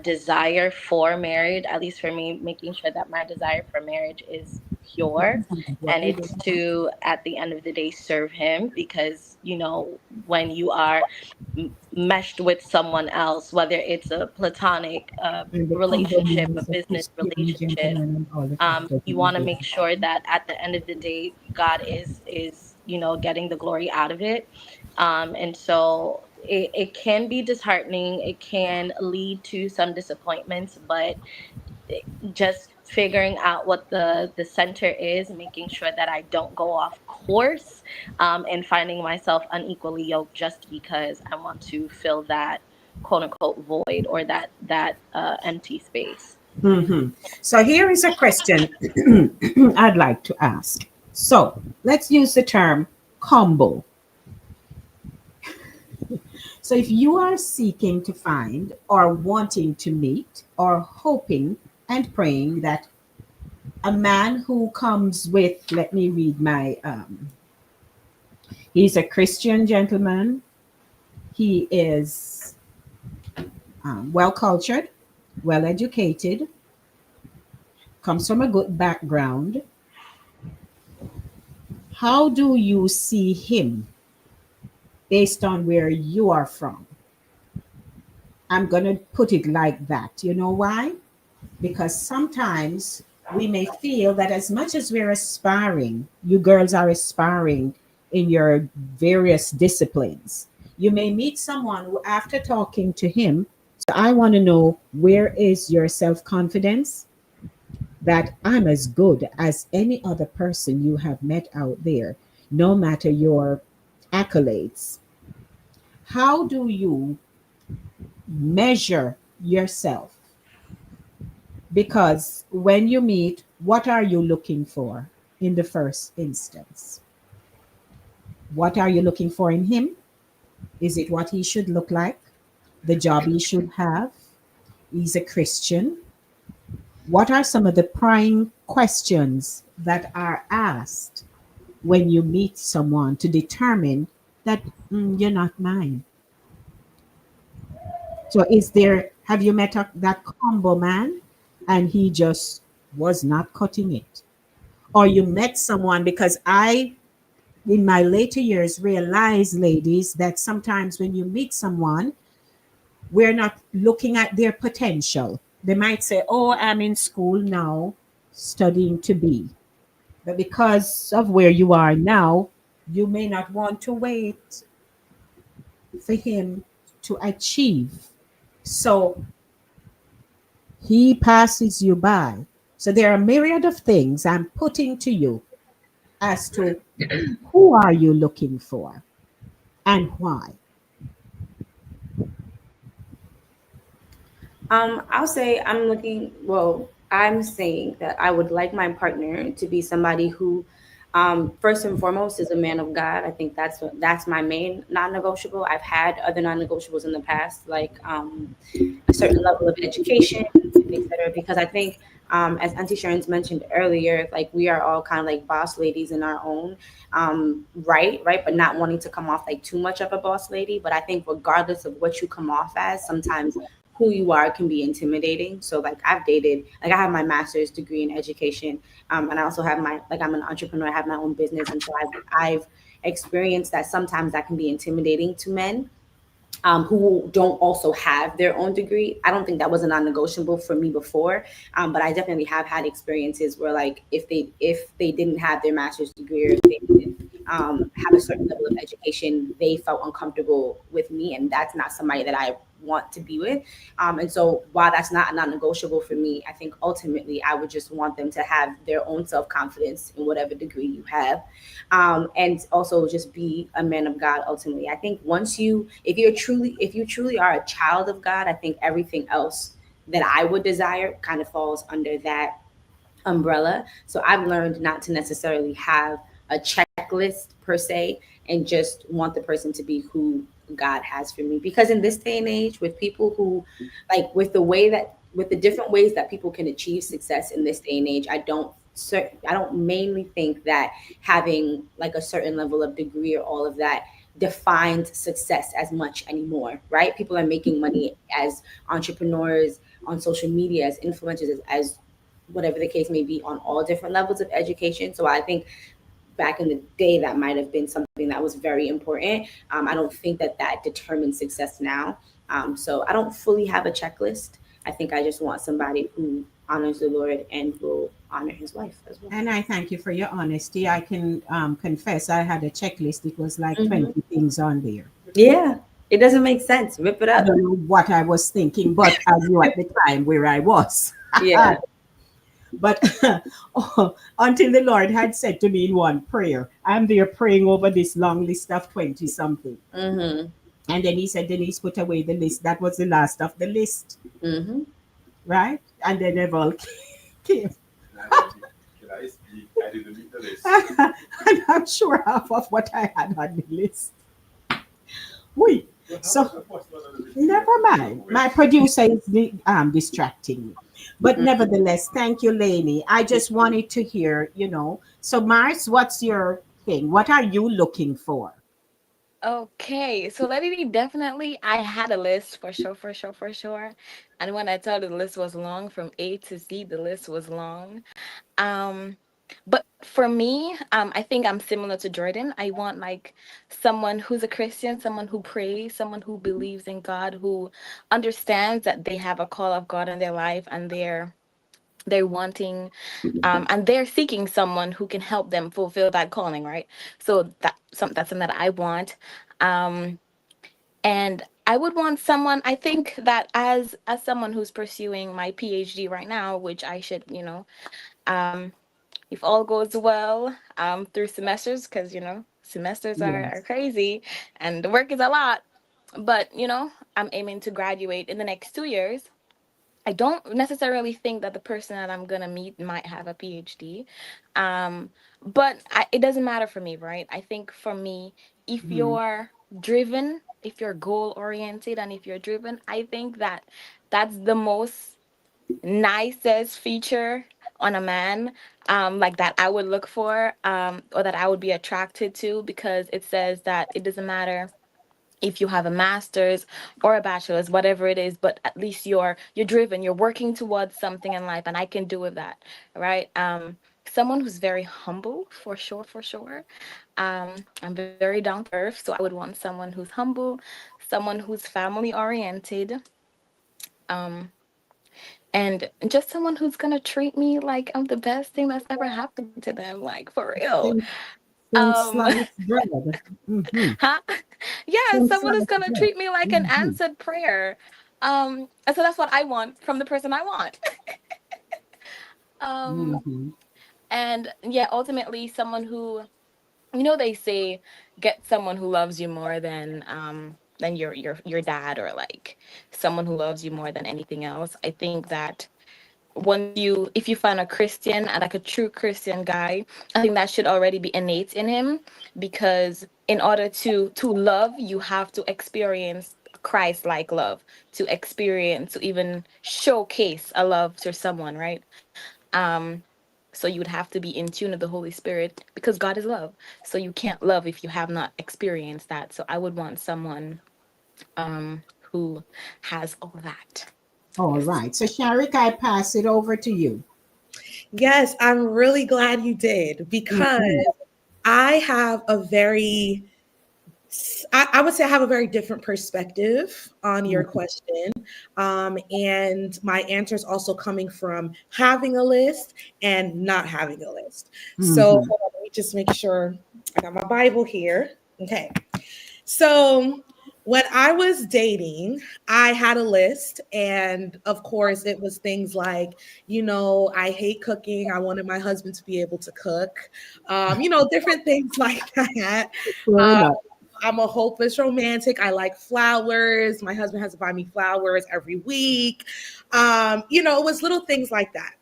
desire for marriage, at least for me, making sure that my desire for marriage is pure, and it's to, at the end of the day, serve him. Because when you are meshed with someone else, whether it's a platonic And the relationship, a condominiums, the business Christian relationship, gentlemen and all the factors you in want to there. make sure that at the end of the day, God is getting the glory out of it. And so it can be disheartening. It can lead to some disappointments, but just figuring out what the center is, making sure that I don't go off course, and finding myself unequally yoked just because I want to fill that quote unquote void, or that empty space. Mhm. So here is a question I'd like to ask. So let's use the term combo. So if you are seeking to find or wanting to meet or hoping and praying that a man who comes with, let me read my, he's a Christian gentleman, he is well cultured, well educated, comes from a good background. How do you see him based on where you are from? I'm going to put it like that. You know why? Because sometimes we may feel that as much as we're aspiring, you girls are aspiring in your various disciplines, you may meet someone who, after talking to him, so I want to know, where is your self confidence that I'm as good as any other person you have met out there, no matter your accolades? How do you measure yourself? Because when you meet, what are you looking for in the first instance? What are you looking for in him? Is it what he should look like? The job he should have? He's a Christian. What are some of the prime questions that are asked when you meet someone to determine that you're not mine? So is there, have you met that combo man and he just was not cutting it? Or you met someone, because I, in my later years, realized, ladies, that sometimes when you meet someone, we're not looking at their potential. They might say, oh, I'm in school now, studying to be. But because of where you are now, you may not want to wait for him to achieve. So he passes you by. So there are a myriad of things I'm putting to you as to who are you looking for and why. I'll say I'm saying that I would like my partner to be somebody who, first and foremost, is a man of God. I think that's my main non-negotiable. I've had other non-negotiables in the past, like a certain level of education, and et cetera, because I think, as Auntie Sharon's mentioned earlier, like we are all kind of like boss ladies in our own right, but not wanting to come off like too much of a boss lady. But I think regardless of what you come off as, sometimes who you are can be intimidating. So like I've dated, like I have my master's degree in education, and I also have I'm an entrepreneur. I have my own business, and so I've experienced that sometimes that can be intimidating to men, who don't also have their own degree. I don't think that was a non-negotiable for me before, but I definitely have had experiences where, like, if they didn't have their master's degree, or if they didn't have a certain level of education, they felt uncomfortable with me, and that's not somebody that I want to be with. And so while that's not a non-negotiable for me, I think ultimately I would just want them to have their own self-confidence in whatever degree you have, and also just be a man of God. Ultimately, I think if you truly are a child of God, I think everything else that I would desire kind of falls under that umbrella. So I've learned not to necessarily have a checklist per se, and just want the person to be who God has for me. Because in this day and age, with people who, like, with the different ways that people can achieve success in this day and age, I don't mainly think that having like a certain level of degree or all of that defines success as much anymore, right? People are making money as entrepreneurs on social media, as influencers, as whatever the case may be, on all different levels of education. So I think back in the day that might have been something that was very important. I don't think that that determines success now. So I don't fully have a checklist. I think I just want somebody who honors the Lord and will honor his wife as well. And I thank you for your honesty. I can confess I had a checklist. It was like Mhm. 20 things on there. Yeah, it doesn't make sense. Rip it I up. don't know what I was thinking, but I knew at the time where I was. Yeah. But until the Lord had said to me in one prayer, I'm there praying over this long list of 20 something. Mm-hmm. And then he said, Denise, put away the list. That was the last of the list, Mm-hmm. right? And then they all came. Can I speak? I didn't make the list. And I'm sure half of what I had on the list. Wait, so never mind. My producer is distracting me. But nevertheless, thank you, Lainey. I just wanted to hear, So, Mars, what's your thing? What are you looking for? Okay, so Lady D, definitely I had a list for sure, for sure, for sure. And when I tell you the list was long from A to Z, the list was long. Um, but for me, I think I'm similar to Jordan. I want like someone who's a Christian, someone who prays, someone who believes in God, who understands that they have a call of God in their life, and they're wanting and they're seeking someone who can help them fulfill that calling, right? So that's something that I want. Um, and I would want someone, I think that as someone who's pursuing my PhD right now, which I should, um, if all goes well, through semesters, because semesters are Yes. crazy and the work is a lot. But I'm aiming to graduate in the next 2 years. I don't necessarily think that the person that I'm gonna meet might have a PhD, but it doesn't matter for me, right? I think for me, if Mhm. you're driven, if you're goal oriented, and if you're driven, I think that that's the most nicest feature on a man, like that I would look for, or that I would be attracted to, because it says that it doesn't matter if you have a master's or a bachelor's, whatever it is, but at least you're driven, you're working towards something in life, and I can do with that, right? Someone who's very humble, for sure, for sure. I'm very down to earth, so I would want someone who's humble, someone who's family oriented, um and just someone who's gonna treat me like I'm the best thing that's ever happened to them, like for real. Since, since um sliced bread. Hmm. Huh? Yeah, Since someone who's sliced gonna bread. treat me like an Hmm. answered prayer. And so that's what I want from the person I want. um, Hmm. and yeah, ultimately someone who, they say, get someone who loves you more than your dad, or like someone who loves you more than anything else. I think that if you find a Christian, and like a true Christian guy, I think that should already be innate in him, because in order to love, you have to experience Christ like love, to even showcase a love to someone, right? um so you would have to be in tune with the Holy Spirit, because God is love. So you can't love if you have not experienced that. So I would want someone who has all that. All Yes. right. So, Sharik, I pass it over to you. Yes, I'm really glad you did because Mhm. I have a very I would say I have a very different perspective on your question. And my answer is also coming from having a list and not having a list. So Mhm. hold on, let me just make sure I got my Bible here. Okay. So when I was dating, I had a list. And of course, it was things like, I hate cooking. I wanted my husband to be able to cook, different things like that. Fair Um, enough. I'm a hopeless romantic. I like flowers. My husband has to buy me flowers every week. It was little things like that.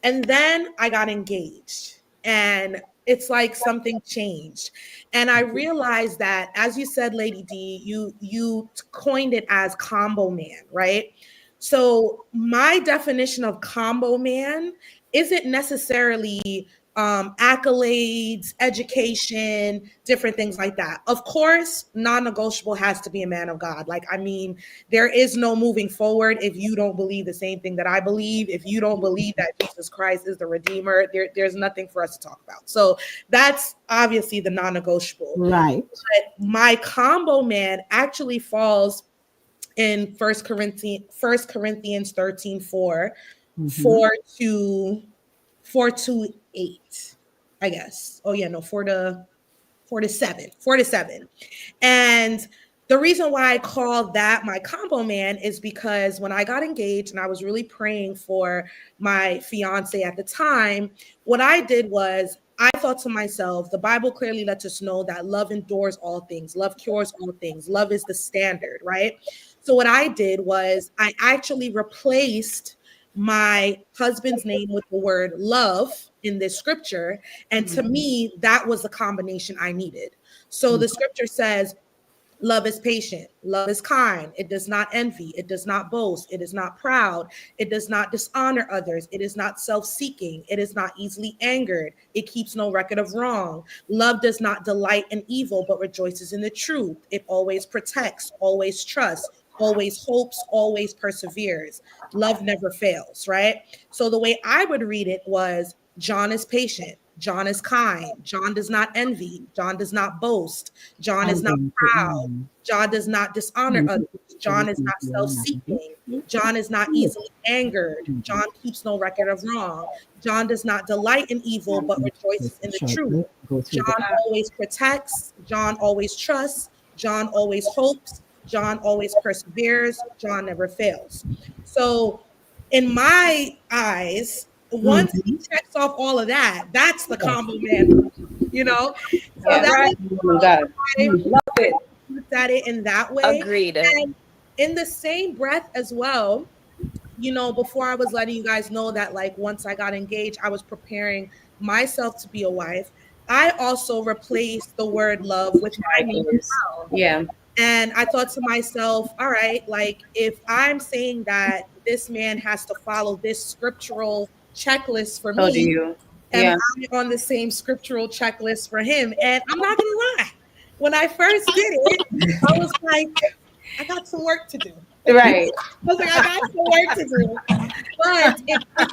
And then I got engaged, and it's like something changed. And I realized that, as you said, Lady D, you coined it as combo man, right? So my definition of combo man isn't necessarily accolades, education, different things like that. Of course, non-negotiable has to be a man of God. Like, I mean, there is no moving forward if you don't believe the same thing that I believe. If you don't believe that Jesus Christ is the Redeemer, there's nothing for us to talk about. So that's obviously the non-negotiable. Right. But my combo man actually falls in First Corinthians 13, 4, 4 to 8, I guess. Oh yeah, no, 4 to 7. And the reason why I call that my combo man is because when I got engaged and I was really praying for my fiance at the time, what I did was I thought to myself, the Bible clearly lets us know that love endures all things, love cures all things, love is the standard, right? So what I did was I actually replaced my husband's name with the word love in this scripture. And to me, that was the combination I needed. So the scripture says, love is patient, love is kind, it does not envy, it does not boast, it is not proud, it does not dishonor others, it is not self-seeking, it is not easily angered, it keeps no record of wrong. Love does not delight in evil, but rejoices in the truth. It always protects, always trusts, always hopes, always perseveres. Love never fails, right? So the way I would read it was, John is patient, John is kind, John does not envy, John does not boast, John is not proud, John does not dishonor others, John is not self-seeking, John is not easily angered, John keeps no record of wrong, John does not delight in evil, but rejoices in the truth. John always protects, John always trusts, John always hopes, John always perseveres, John never fails. So in my eyes, once he checks off all of that, that's the combo man, you know? So Yeah, that right. was I looked at it in that way. Agreed. And in the same breath as well, you know, before I was letting you guys know that, like, once I got engaged, I was preparing myself to be a wife. I also replaced the word love with my name as well. Yeah. And I thought to myself, all right, like, if I'm saying that this man has to follow this scriptural checklist for So do me, you. am Yeah. I on the same scriptural checklist for him? And I'm not gonna lie, when I first did it, I was like, I got some work to do. Right. I was like, I got some work to do. But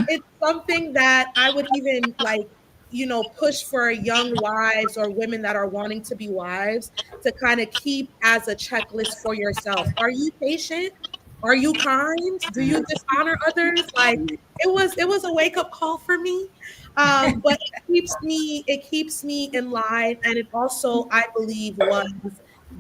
it's something that I would even, like, you know, push for young wives or women that are wanting to be wives to kind of keep as a checklist for yourself. Are you patient? Are you kind? Do you dishonor others? Like, it was a wake-up call for me. But it keeps me in line. And it also, I believe, was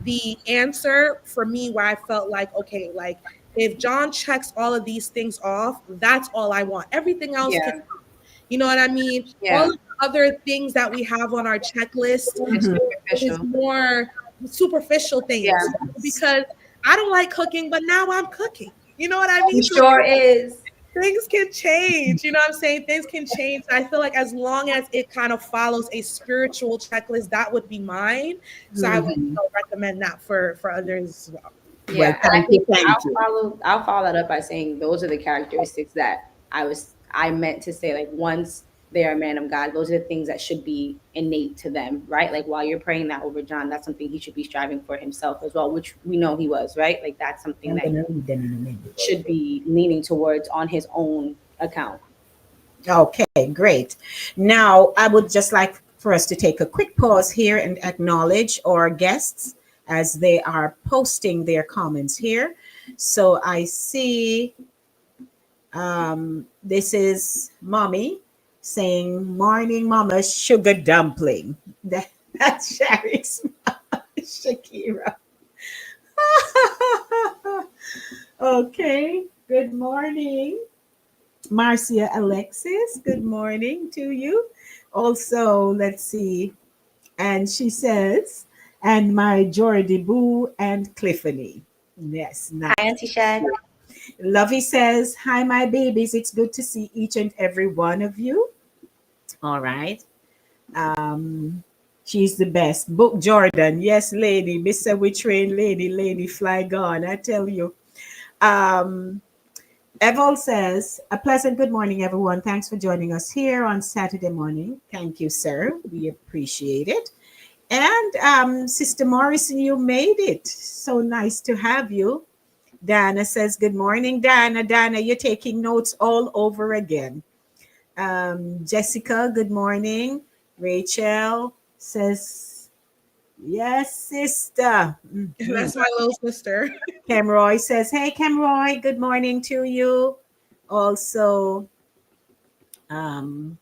the answer for me where I felt like, okay, like, if John checks all of these things off, that's all I want. Everything else Yeah. can come. You know what I mean? Yeah. All of the other things that we have on our checklist It's is superficial. more superficial things. Yeah. Because I don't like cooking, but now I'm cooking. You know what I mean? It sure is. Things can change. You know what I'm saying? Things can change. I feel like as long as it kind of follows a spiritual checklist, that would be mine. So I would, you know, recommend that for others as well. Yeah, Well, and I thank you, think thank you. I'll follow that up by saying those are the characteristics that I meant to say, like, once they're a man of God, those are the things that should be innate to them, right? Like, while you're praying that over John, that's something he should be striving for himself as well, which we know he was, right? Like, that's something that he should be leaning towards on his own account. Okay, great. Now, I would just like for us to take a quick pause here and acknowledge our guests as they are posting their comments here. So I see this is Mommy saying, "Morning, Mama, sugar dumpling." That's Sherry's mom, Shakira. Okay, good morning. Marcia Alexis, good morning to you. Also, let's see. And she says, and my Jordy Boo and Cliffany. Yes, nice. Hi, Auntie Shad. Lovey says, hi, my babies. It's good to see each and every one of you. All right. She's the best. Book Jordan. Yes, lady. Mr. We train lady, lady fly gone. I tell you. Evol says, a pleasant good morning, everyone. Thanks for joining us here on Saturday morning. Thank you, sir. We appreciate it. And Sister Morrison, you made it. So nice to have you. Dana says, good morning, Dana. Dana, you're taking notes all over again. Jessica, good morning. Rachel says, yes, sister. Mhm. That's my little sister. Camroy says, hey, Camroy, good morning to you. Also, um,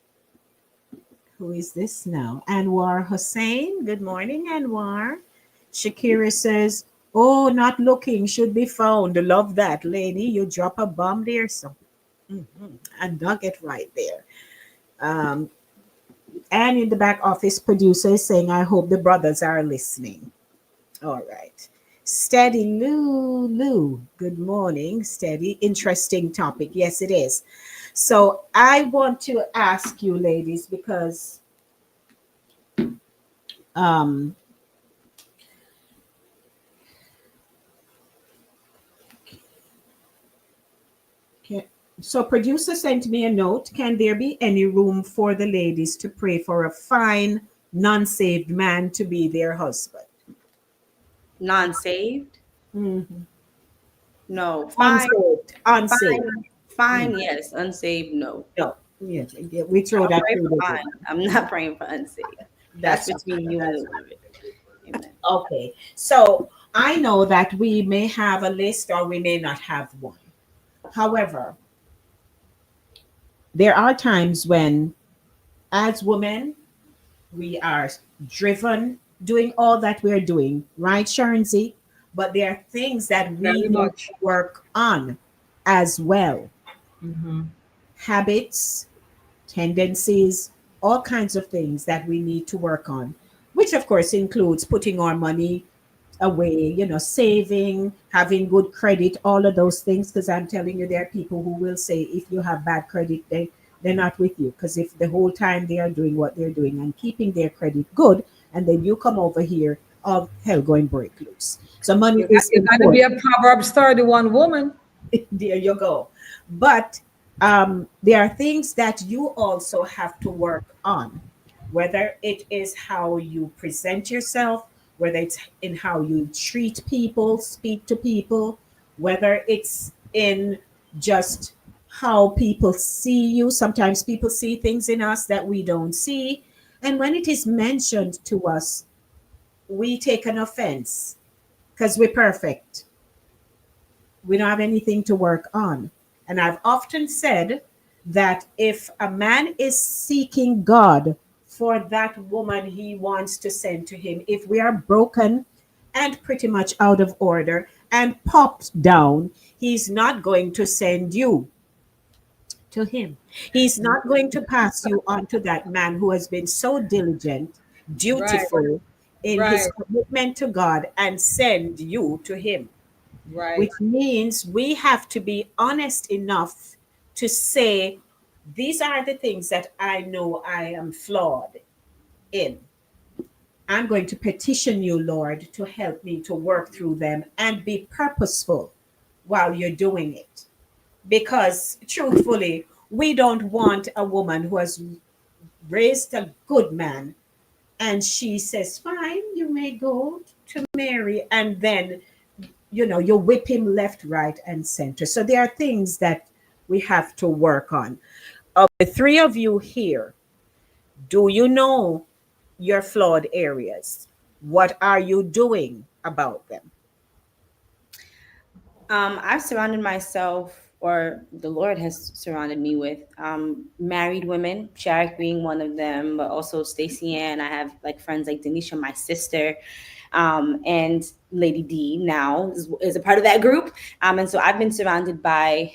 who is this now? Anwar Hussein. Good morning, Anwar. Shakira says, oh, not looking, should be found. Love that, lady. You drop a bomb there, so a nugget right there. Um, and in the back office, producer is saying, I hope the brothers are listening. All right. Steady Lulu. Good morning. Steady. Interesting topic. Yes, it is. So I want to ask you, ladies, because um, so producer sent me a note. Can there be any room for the ladies to pray for a fine, non-saved man to be their husband? Non-saved? Mhm. No. Fine. Unsaved. Unsaved. Fine. Fine. Mm. Yes. Unsaved? No. No. Yeah, yeah, we throw I'll that pray through for the door. fine. I'm not praying for unsaved. That's That's between you and the Lord. Amen. okay. So I know that we may have a list or we may not have one. However, there are times when, as women, we are driven doing all that we're doing, right, Sharon Z? But there are things that we Very need much. to work on as well. Hmm. Habits, tendencies, all kinds of things that we need to work on, which of course includes putting our money away, saving, having good credit, all of those things. Because I'm telling you, there are people who will say if you have bad credit, they're not with you. Because if the whole time they are doing what they're doing and keeping their credit good, and then you come over here, hell going break loose. So money is You got to be important. a Proverbs 31 woman. There you go. But there are things that you also have to work on, whether it is how you present yourself, whether it's in how you treat people, speak to people, whether it's in just how people see you. Sometimes people see things in us that we don't see. And when it is mentioned to us, we take an offense because we're perfect. We don't have anything to work on. And I've often said that if a man is seeking God for that woman he wants to send to him, if we are broken and pretty much out of order and popped down, he's not going to send you to him. He's not going to pass you on to that man who has been so diligent, Right. dutiful in his Right. commitment to God and send you to him, Right. which means we have to be honest enough to say, these are the things that I know I am flawed in. I'm going to petition you, Lord, to help me to work through them and be purposeful while you're doing it. Because truthfully, we don't want a woman who has raised a good man and she says, fine, you may go to Mary, and then you whip him left, right, and center. So there are things that we have to work on. Of the three of you here, do you know your flawed areas? What are you doing about them? I've surrounded myself, or the Lord has surrounded me with married women, Sharic being one of them, but also Stacey Ann. I have like friends like Denisha, my sister, and Lady D now is a part of that group. And so I've been surrounded by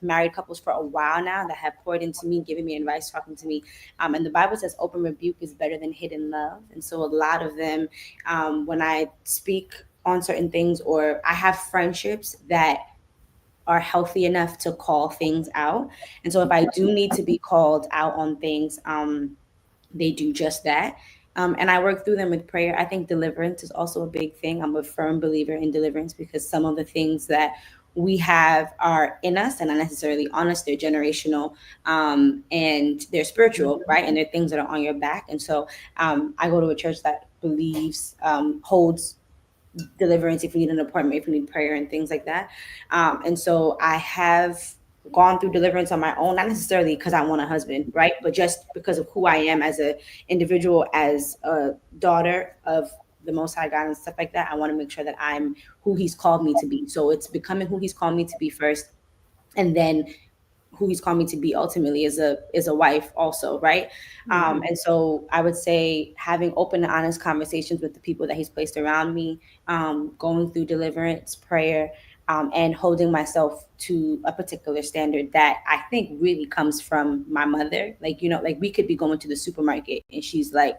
married couples for a while now that have poured into me, giving me advice, talking to me. And the Bible says open rebuke is better than hidden love. And so a lot of them, when I speak on certain things, or I have friendships that are healthy enough to call things out. And so if I do need to be called out on things, they do just that. And I work through them with prayer. I think deliverance is also a big thing. I'm a firm believer in deliverance because some of the things that we have are in us and not necessarily on us. They're generational, and they're spiritual, right? And they're things that are on your back. And so I go to a church that believes, holds deliverance if you need an appointment, if you need prayer and things like that. And so I have gone through deliverance on my own, not necessarily because I want a husband, right? But just because of who I am as an individual, as a daughter of the Most High God and stuff like that. I want to make sure that I'm who He's called me to be. So it's becoming who He's called me to be first, and then who He's called me to be ultimately is a wife also, right? And so I would say having open and honest conversations with the people that He's placed around me, going through deliverance, prayer, and holding myself to a particular standard that I think really comes from my mother. Like, like we could be going to the supermarket and she's like,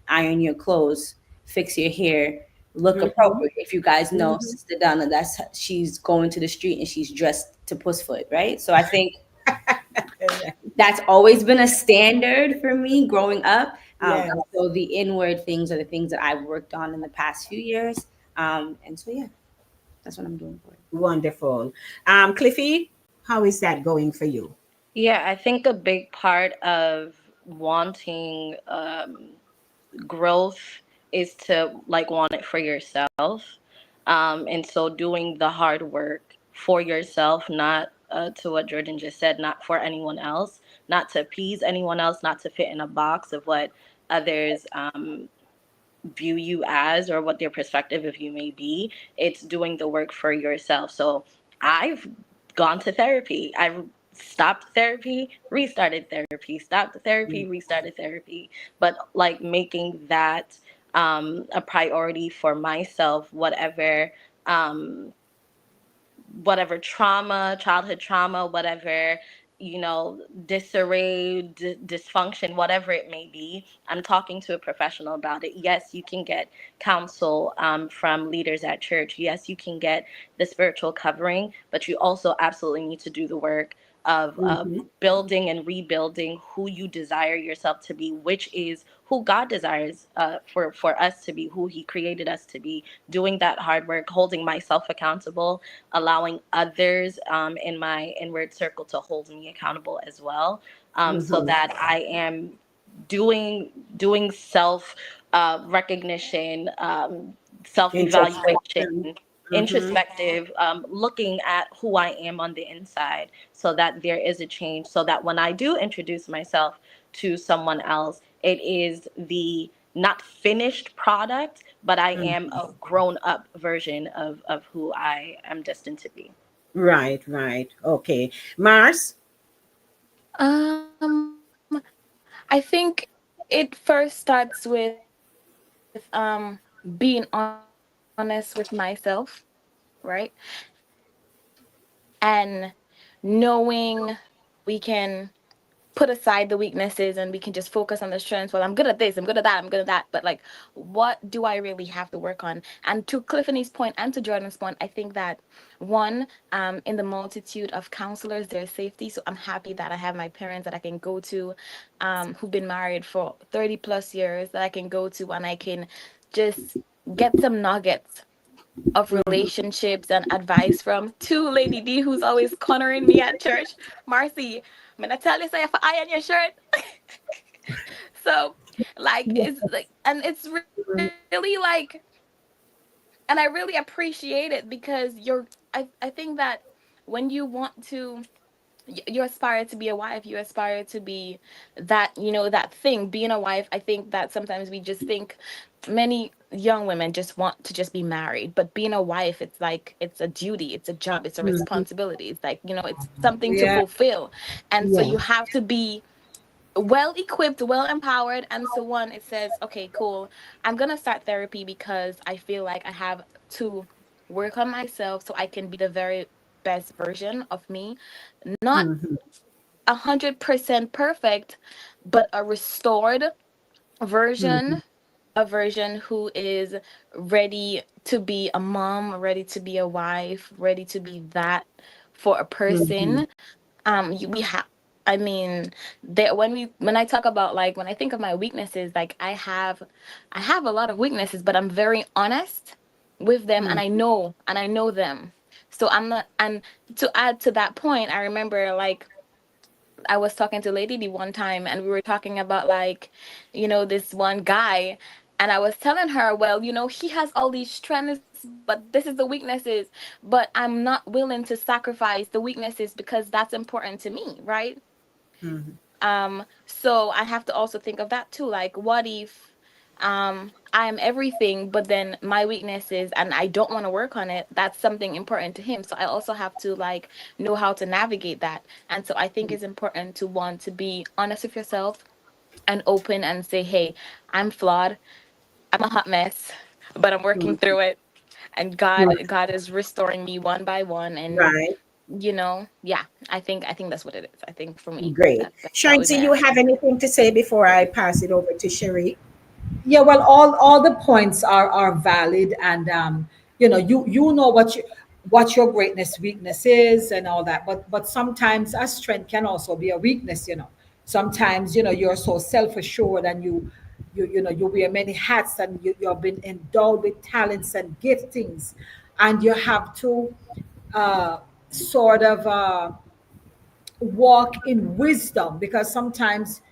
iron your clothes, fix your hair, look appropriate. If you guys know Sister Donna, she's going to the street and she's dressed to pussfoot, right? So I think that's always been a standard for me growing up. Yes. So the inward things are the things that I've worked on in the past few years. And so, yeah, that's what I'm doing for it. Wonderful. Cliffy, how is that going for you? Yeah, I think a big part of wanting growth is to like want it for yourself. And so doing the hard work for yourself, not to what Jordan just said, not for anyone else, not to appease anyone else, not to fit in a box of what others view you as or what their perspective of you may be. It's doing the work for yourself. So I've gone to therapy. I've stopped therapy, restarted therapy, stopped therapy, restarted therapy. But like making that a priority for myself, um, whatever trauma, childhood trauma, whatever, disarray, dysfunction, whatever it may be, I'm talking to a professional about it. Yes, you can get counsel from leaders at church. Yes, you can get the spiritual covering, but you also absolutely need to do the work of building and rebuilding who you desire yourself to be, which is who God desires for us to be, who He created us to be, doing that hard work, holding myself accountable, allowing others in my inward circle to hold me accountable as well, so that I am doing self recognition, self evaluation, Introspection. introspective, looking at who I am on the inside, so that there is a change, so that when I do introduce myself to someone else, it is the not finished product, but I am a grown up version of who I am destined to be. Right, right. Okay. Mars? I think it first starts with being honest with myself, right? And knowing we can put aside the weaknesses and we can just focus on the strengths. Well, I'm good at this, I'm good at that, I'm good at that. But like, what do I really have to work on? And to Clifton's point and to Jordan's point, I think that one, in the multitude of counselors, there's safety. So I'm happy that I have my parents that I can go to, who've been married for 30 plus years, that I can go to and I can just get some nuggets of relationships and advice from. Two, Lady D, who's always cornering me at church. Marcy, I'm gonna tell you, say if I iron your shirt. So like it's like, and it's really like, and I really appreciate it because I think that when you want to, you aspire to be a wife, you aspire to be that, that thing, being a wife. I think that sometimes we just think, many young women just want to just be married, but being a wife, it's like, it's a duty, it's a job, it's a responsibility, it's like, it's something to Yeah. fulfill. And so Yeah. you have to be well equipped, well empowered. And so one, it says, okay, cool, I'm gonna start therapy because I feel like I have to work on myself so I can be the very best version of me. Not 100% perfect, but a restored version, a version who is ready to be a mom, ready to be a wife, ready to be that for a person. We have, I mean, there, when I talk about, like, when I think of my weaknesses, like, I have a lot of weaknesses, but I'm very honest with them, and I know them. So I'm not, and to add to that point, I remember like I was talking to Lady D one time and we were talking about like, this one guy. And I was telling her, well, he has all these strengths, but this is the weaknesses. But I'm not willing to sacrifice the weaknesses because that's important to me, right? Mhm. So I have to also think of that too. Like, what if I'm everything, but then my weaknesses and I don't want to work on it, that's something important to him. So I also have to like know how to navigate that. And so I think it's important to want to be honest with yourself and open and say, hey, I'm flawed, I'm a hot mess, but I'm working Mhm. through it. And God is restoring me one by one. And Right. yeah, I think that's what it is. I think for me, Great. that Sharon, would do be my you answer. have anything to say before I pass it over to Cherie? Yeah, well, all the points are valid, and you know what your greatness weakness is and all that, but sometimes a strength can also be a weakness. Sometimes you're so self assured, and you wear many hats, and you've been endowed with talents and giftings, and you have to uh, sort of walk in wisdom, because sometimes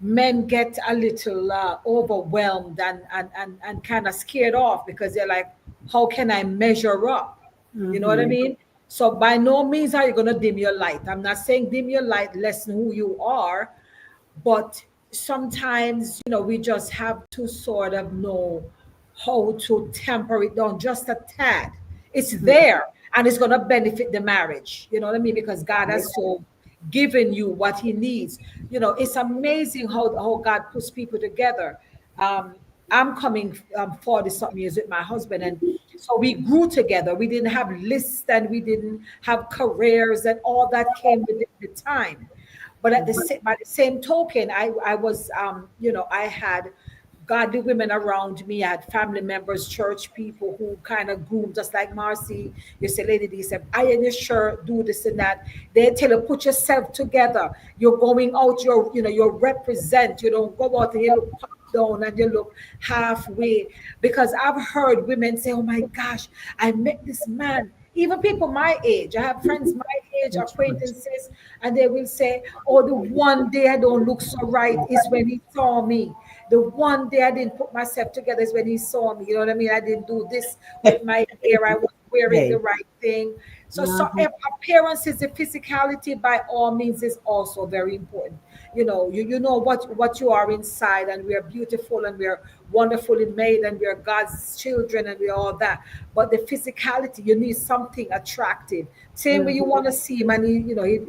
men get a little overwhelmed and kind of scared off, because they're like, how can I measure up? You know what I Mm-hmm. mean? So by no means are you going to dim your light. I'm not saying dim your light, lessen who you are, but sometimes we just have to sort of know how to temper it down just a tad. It's there, and it's going to benefit the marriage. You know what I mean? Because God has so given you what he needs. It's amazing how God puts people together. um, I'm coming 40 something years with my husband, and so we grew together. We didn't have lists, and we didn't have careers, and all that came with the time. But by the same token, I was, I had godly women around me. I had family members, church people who kind of groomed, just like Marcy. You say, Lady D said, iron your shirt, do this and that. They tell you, put yourself together. You're going out, you represent. You don't go out and you look popped down and you look halfway. Because I've heard women say, oh my gosh, I met this man. Even people my age, I have friends my age, acquaintances, and they will say, oh, the one day I don't look so right is when he saw me. The one day I didn't put myself together is when he saw me. You know what I mean? I didn't do this with my hair. I was wearing the Hey. right thing. So Uh-huh. appearance is the physicality, by all means, is also very important. You know what you are inside, and we are beautiful, and we are wonderfully made, and we are God's children, and we are all that. But the physicality, you need something attractive. Same way you want to see him, and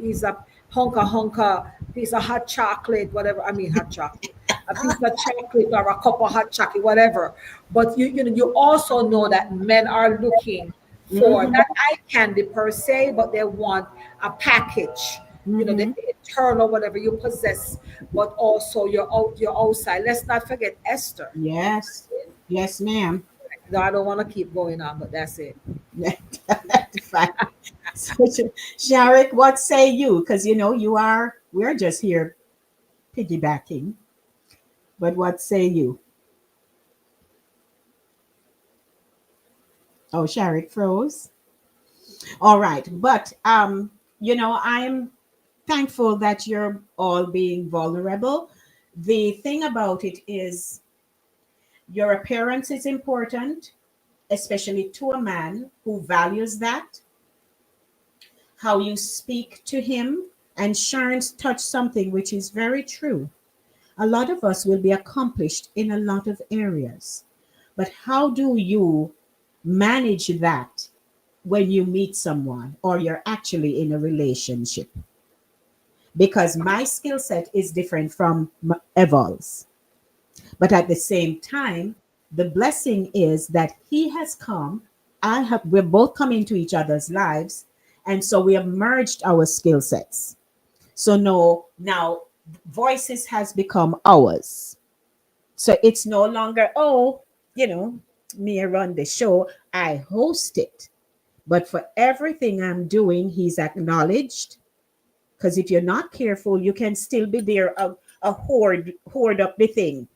he's a hunker piece of hot chocolate, whatever. I mean, hot chocolate, a piece of chocolate or a cup of hot chocolate, whatever. But you also know that men are looking for Mm-hmm. not eye candy per se, but they want a package. The Mm-hmm. internal, whatever you possess, but also your outside. Let's not forget Esther. Yes. Yes, ma'am. No, I don't want to keep going on, but that's it. Fine. So, Sharic, what say you? Because we're just here piggybacking. But what say you? Oh, Sharic froze. All right. But I'm thankful that you're all being vulnerable. The thing about it is your appearance is important, especially to a man who values that, how you speak to him. And Sharon's touched something which is very true. A lot of us will be accomplished in a lot of areas. But how do you manage that when you meet someone or you're actually in a relationship? Because my skill set is different from Evol's. But at the same time, the blessing is that he has come. We're both come into each other's lives. And so we have merged our skill sets. So no, now voices has become ours. So it's no longer, you know, me run the show. I host it. But for everything I'm doing, he's acknowledged. Because if you're not careful, you can still be there a hoard up the thing.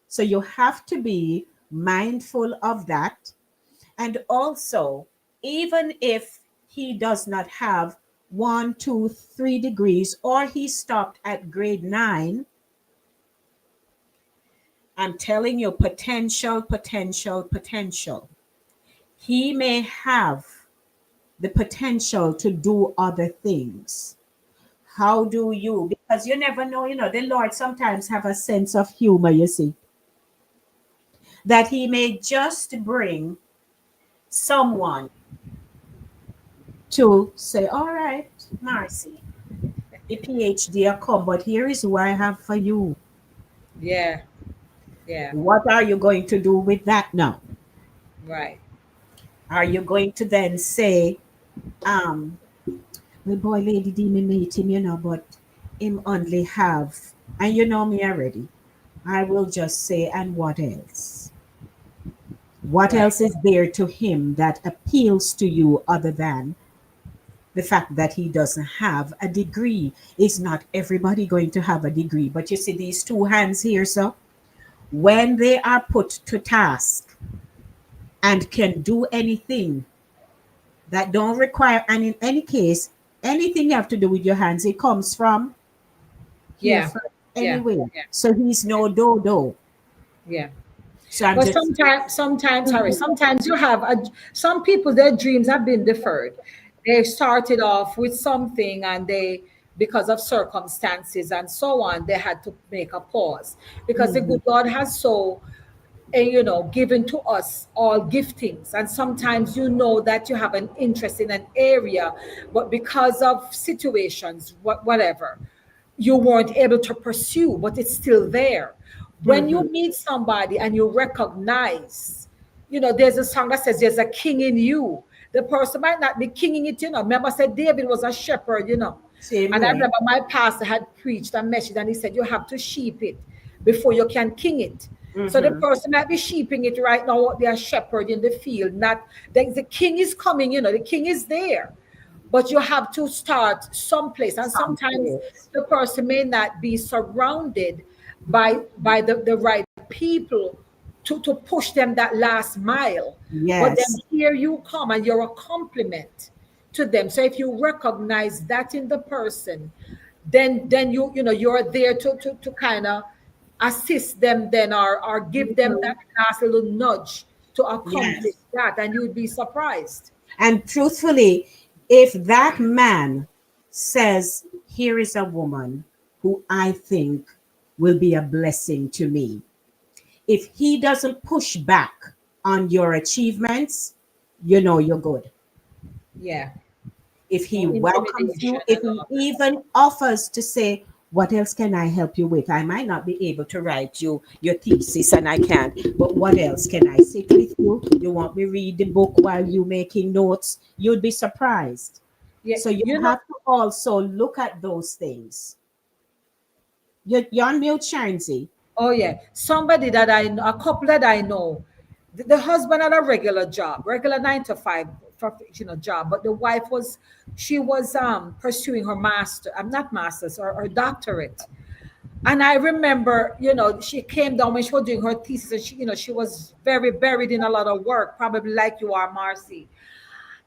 So you have to be mindful of that. And also, even if he does not have 1, 2, 3 degrees, or he stopped at grade 9, I'm telling you, potential, potential, potential. He may have the potential to do other things. How do you? Because you never know, the Lord sometimes have a sense of humor, you see, that he may just bring someone to say, all right, Marcy, the PhD are come, but here is who I have for you. Yeah. Yeah. What are you going to do with that now? Right. Are you going to then say, um, well, boy, Lady D, me meet him, but him only have, and you know me already. I will just say, and what else? What Right. else is there to him that appeals to you other than the fact that he doesn't have a degree? Is not everybody going to have a degree? But you see these two hands here, so when they are put to task and can do anything that don't require, and in any case, anything you have to do with your hands, it comes from here Yeah. first Yeah. anyway. Yeah. So he's no dodo. Yeah. So I'm But just sorry, sometimes you have some people, their dreams have been deferred. They started off with something and because of circumstances and so on, they had to make a pause because the Mhm. good God has so given to us all giftings. And sometimes that you have an interest in an area, but because of situations, whatever, you weren't able to pursue, but it's still there. When Mhm. you meet somebody and you recognize, there's a song that says there's a king in you. The person might not be kinging it. Remember, I said David was a shepherd. Same And I way. remember my pastor had preached a message and he said, you have to sheep it before you can king it. So the Mhm. person might be sheeping it right now, they are shepherd in the field. Not the king is coming, the king is there. But you have to start someplace. And sometimes Someplace. the person may not be surrounded by the right people to push them that last mile. But then Yes. here you come and you're a compliment to them. So if you recognize that in the person, then you're there to kind of assist them then, or give them that last little nudge to accomplish Yes. that, and you'd be surprised. And truthfully, if that man says, here is a woman who I think will be a blessing to me, if he doesn't push back on your achievements, you know you're good. Yeah. If he No welcomes intimidation you, if and he all that. even offers to say, what else can I help you with? I might not be able to write you your thesis and I can't, but what else can I sit with you? You want me read the book while you making notes? You'd be surprised. Yeah, So you have to also look at those things. You're on mute, Shanzi. oh yeah, somebody that I know, a couple that I know, the husband had a regular job, regular 9 to 5 job, but the wife she was pursuing her master, I'm not masters, or doctorate. And I remember, she came down when she was doing her thesis, and she was very buried in a lot of work, probably like you are, Marcy.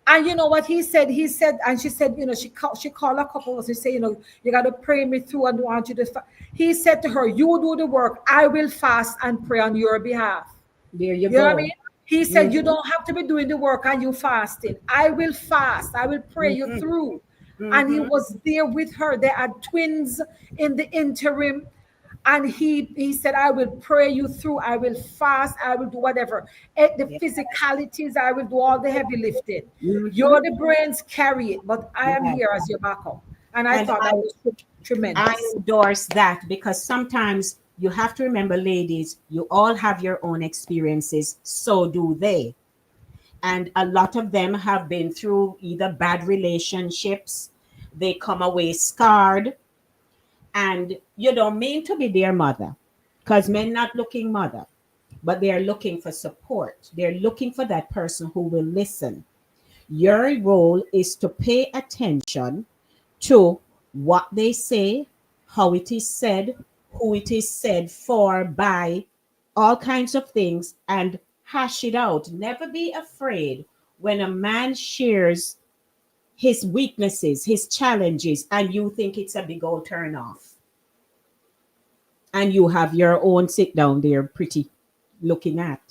And you know what he said? He said, and she said, she called a couple of us and say, you got to pray me through and want you to. He said to her, you do the work. I will fast and pray on your behalf. There you You know what I mean? go. He said, you Mhm, don't have to be doing the work and you fasting. I will fast. I will pray you mhm, through. And he mhm. was there with her. They had twins in the interim. And he said, I will pray you through. I will fast. I will do whatever. The Yeah. physicalities, I will do all the heavy lifting. Mhm. You're the brains, carry it. But I am Yeah. here as your backup. And I And thought that was I tremendous. endorse that because sometimes you have to remember, ladies, you all have your own experiences. So do they. And a lot of them have been through either bad relationships, they come away scarred, and you don't mean to be their mother because men not looking mother, but they're looking for support. They're looking for that person who will listen. Your role is to pay attention to what they say, how it is said, who it is said for, by, all kinds of things, and hash it out. Never be afraid when a man shares his weaknesses, his challenges, and you think it's a big old turn off, and you have your own sit down there, pretty looking at.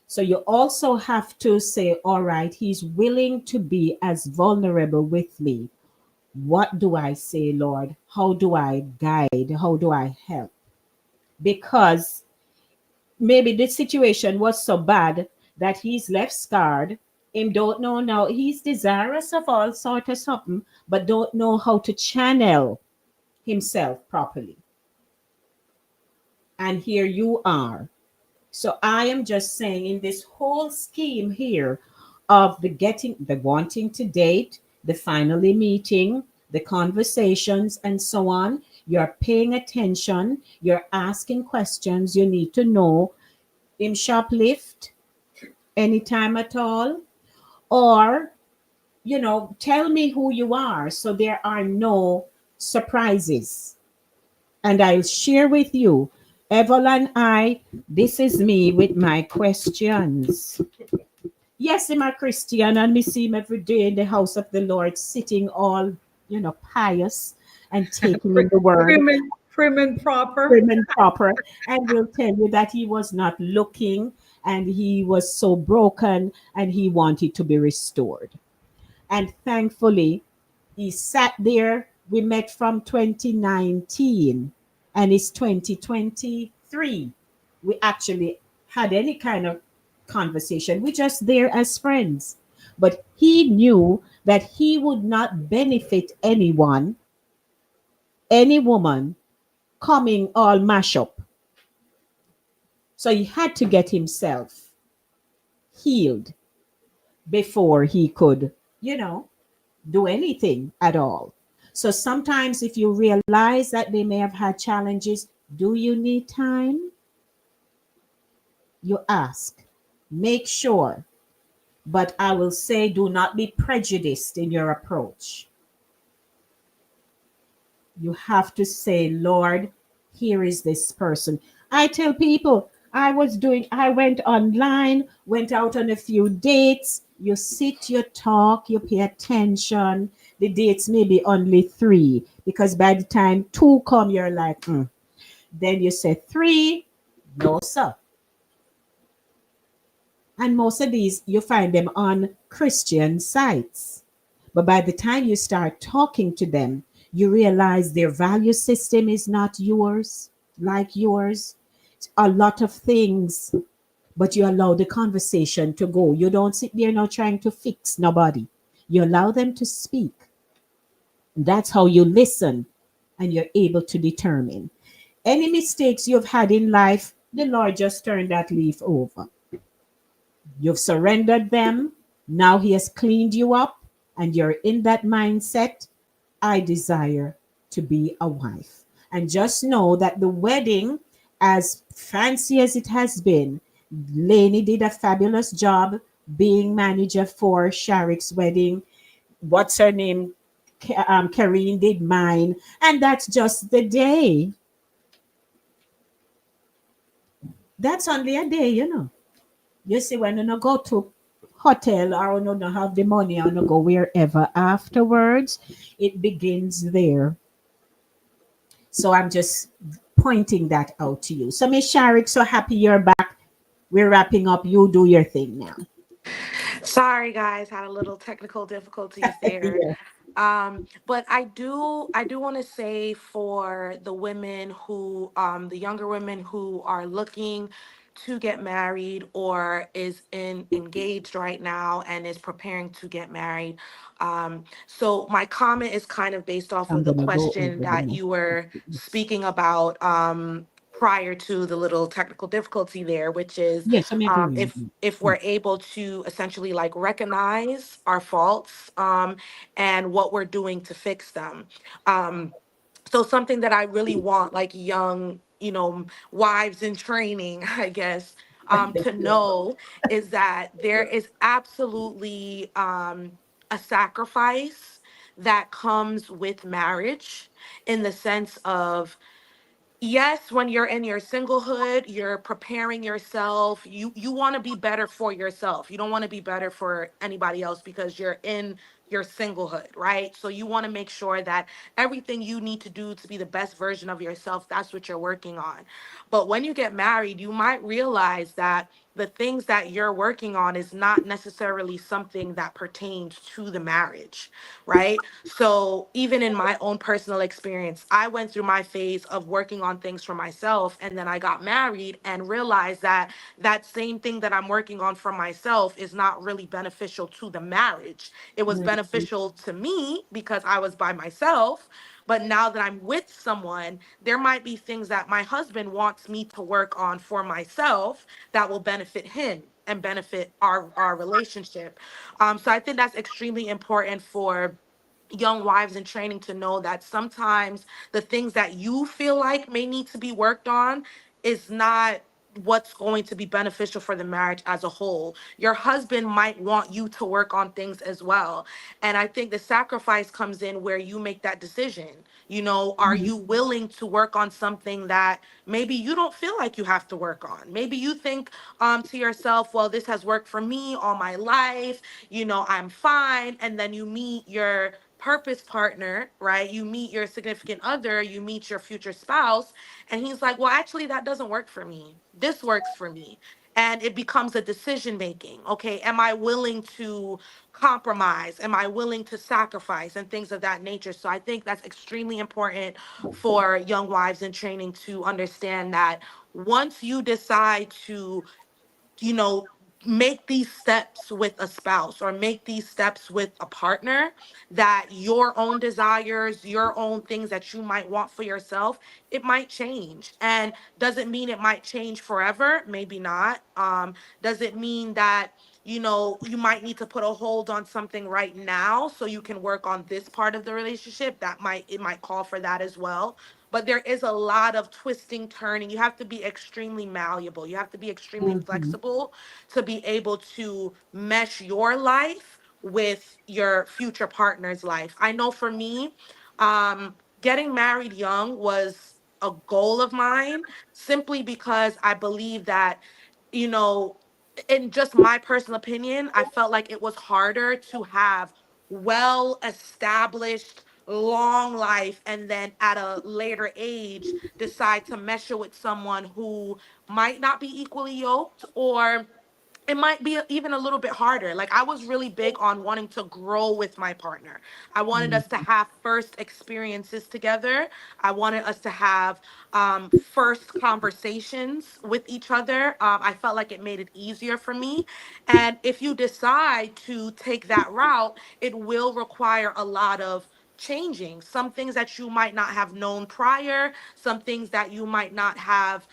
So you also have to say, all right, he's willing to be as vulnerable with me. What do I say, Lord? How do I guide? How do I help? Because maybe the situation was so bad that he's left scarred. Him don't know now. He's desirous of all sort of something, but don't know how to channel himself properly. And here you are. So I am just saying, in this whole scheme here of the wanting to date, the finally meeting, the conversations, and so on, you're paying attention, you're asking questions, you need to know him shoplift anytime at all, or, tell me who you are so there are no surprises. And I'll share with you, Evel and I, this is me with my questions. Yes, I'm a Christian and me see him every day in the house of the Lord, sitting all, pious and taking in the word, Prim and proper. prim and proper, and will tell you that he was not looking and he was so broken and he wanted to be restored. And thankfully, he sat there. We met from 2019 and it's 2023. We actually had any kind of conversation. We're just there as friends. But he knew that he would not benefit anyone, any woman coming all mash up. So he had to get himself healed before he could, you know, do anything at all. So sometimes, if you realize that they may have had challenges, do you need time? You ask. Make sure. But I will say, do not be prejudiced in your approach. You have to say, Lord, here is this person. I tell people, I went online, went out on a few dates. You sit, you talk, you pay attention. The dates may be only three because by the time two come, you're like, Then you say three, no, sir. And most of these, you find them on Christian sites. But by the time you start talking to them, you realize their value system is not yours, like yours. A lot of things, but you allow the conversation to go. You don't sit there now trying to fix nobody. You allow them to speak. That's how you listen and you're able to determine. Any mistakes you've had in life, the Lord just turned that leaf over. You've surrendered them. Now He has cleaned you up, and you're in that mindset. I desire to be a wife. And just know that the wedding, as fancy as it has been, Lainey did a fabulous job being manager for Sharic's wedding. What's her name? Karine did mine. And that's just the day. That's only a day, you know. You see, when you go to hotel or you don't have the money or you go wherever afterwards, it begins there. So I'm just pointing that out to you. So Miss Sharik, so happy you're back. We're wrapping up. You do your thing now. Sorry, guys, had a little technical difficulties there. Yeah. But I do want to say for the women who, the younger women who are looking to get married or is in engaged right now and is preparing to get married. So my comment is kind of based off I'm of the gonna go question over that the you were messages. speaking about. Prior to the little technical difficulty there, which is Yes, I'm agreeing. if we're able to essentially like recognize our faults and what we're doing to fix them. Um, so something that I really want like young, wives in training, I guess, to know is that there is absolutely a sacrifice that comes with marriage in the sense of yes, when you're in your singlehood, you're preparing yourself. You want to be better for yourself. You don't want to be better for anybody else because you're in your singlehood, right? So you want to make sure that everything you need to do to be the best version of yourself, that's what you're working on. But when you get married, you might realize that the things that you're working on is not necessarily something that pertains to the marriage, right? So even in my own personal experience, I went through my phase of working on things for myself, and then I got married and realized that that same thing that I'm working on for myself is not really beneficial to the marriage. It was beneficial to me because I was by myself, but now that I'm with someone, there might be things that my husband wants me to work on for myself that will benefit him and benefit our relationship. So I think that's extremely important for young wives in training to know that sometimes the things that you feel like may need to be worked on is not what's going to be beneficial for the marriage as a whole. Your husband might want you to work on things as well. And I think the sacrifice comes in where you make that decision. You know, are you willing to work on something that maybe you don't feel like you have to work on? Maybe you think to yourself, well, this has worked for me all my life, you know, I'm fine. And then you meet your purpose partner, right? You meet your significant other, you meet your future spouse, and he's like, well, actually, that doesn't work for me. This works for me. And it becomes a decision making. Okay, am I willing to compromise? Am I willing to sacrifice and things of that nature? So I think that's extremely important for young wives in training to understand that once you decide to, you know, make these steps with a spouse or make these steps with a partner, that your own desires, your own things that you might want for yourself, it might change. And does it mean it might change forever? Maybe not. Does it mean that, you know, you might need to put a hold on something right now so you can work on this part of the relationship? That might, it might call for that as well. But there is a lot of twisting, turning. You have to be extremely malleable. You have to be extremely Mhm. flexible to be able to mesh your life with your future partner's life. I know for me, getting married young was a goal of mine simply because I believe that, you know, in just my personal opinion, I felt like it was harder to have well established long life and then at a later age decide to mesh it with someone who might not be equally yoked, or it might be even a little bit harder. Like I was really big on wanting to grow with my partner. I wanted us to have first experiences together. I wanted us to have first conversations with each other. I felt like it made it easier for me. And if you decide to take that route, it will require a lot of changing. Some things that you might not have known prior, some things that you might not have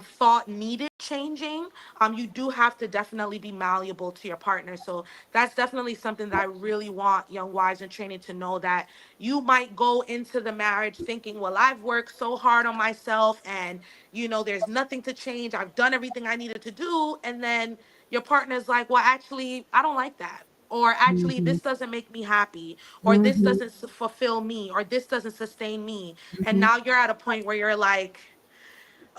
thought needed changing. You do have to definitely be malleable to your partner. So that's definitely something that I really want young wives in training to know, that you might go into the marriage thinking, well, I've worked so hard on myself and, you know, there's nothing to change. I've done everything I needed to do. And then your partner's like, well, actually, I don't like that. Or actually, Mhm. this doesn't make me happy, or this Mhm. doesn't fulfill me, or this doesn't sustain me. And Mhm. now you're at a point where you're like,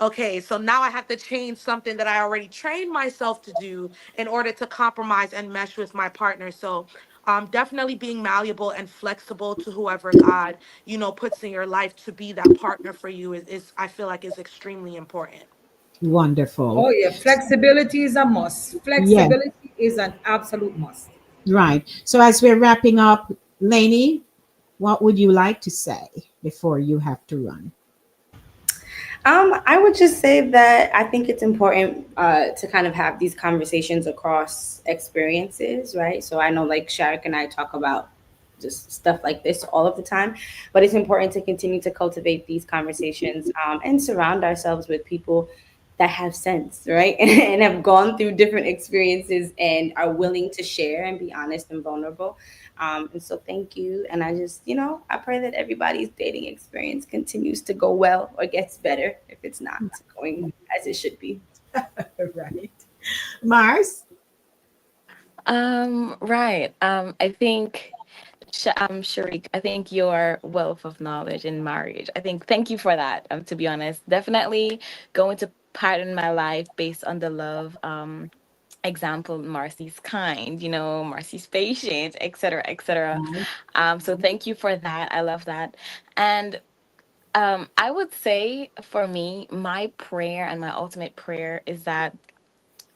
okay, so now I have to change something that I already trained myself to do in order to compromise and mesh with my partner. So definitely being malleable and flexible to whoever God, you know, puts in your life to be that partner for you is I feel like is extremely important. Wonderful. Oh yeah, flexibility is a must. Yes, Flexibility is an absolute must. right. So as we're wrapping up, Lainey, what would you like to say before you have to run? I would just say that I think it's important to kind of have these conversations across experiences, right? So I know like Sharik and I talk about just stuff like this all of the time, but it's important to continue to cultivate these conversations and surround ourselves with people that have sense, right? And have gone through different experiences and are willing to share and be honest and vulnerable. And so thank you. And I just, I pray that everybody's dating experience continues to go well or gets better if it's not going as it should be. Right. Mars? Right. I think Sharik, I think your wealth of knowledge in marriage. I think thank you for that. To be honest, definitely going to pattern my life based on the love. Example, Marcy's kind, Marcy's patient, etc., etc. So thank you for that. I love that. And I would say for me, my prayer and my ultimate prayer is that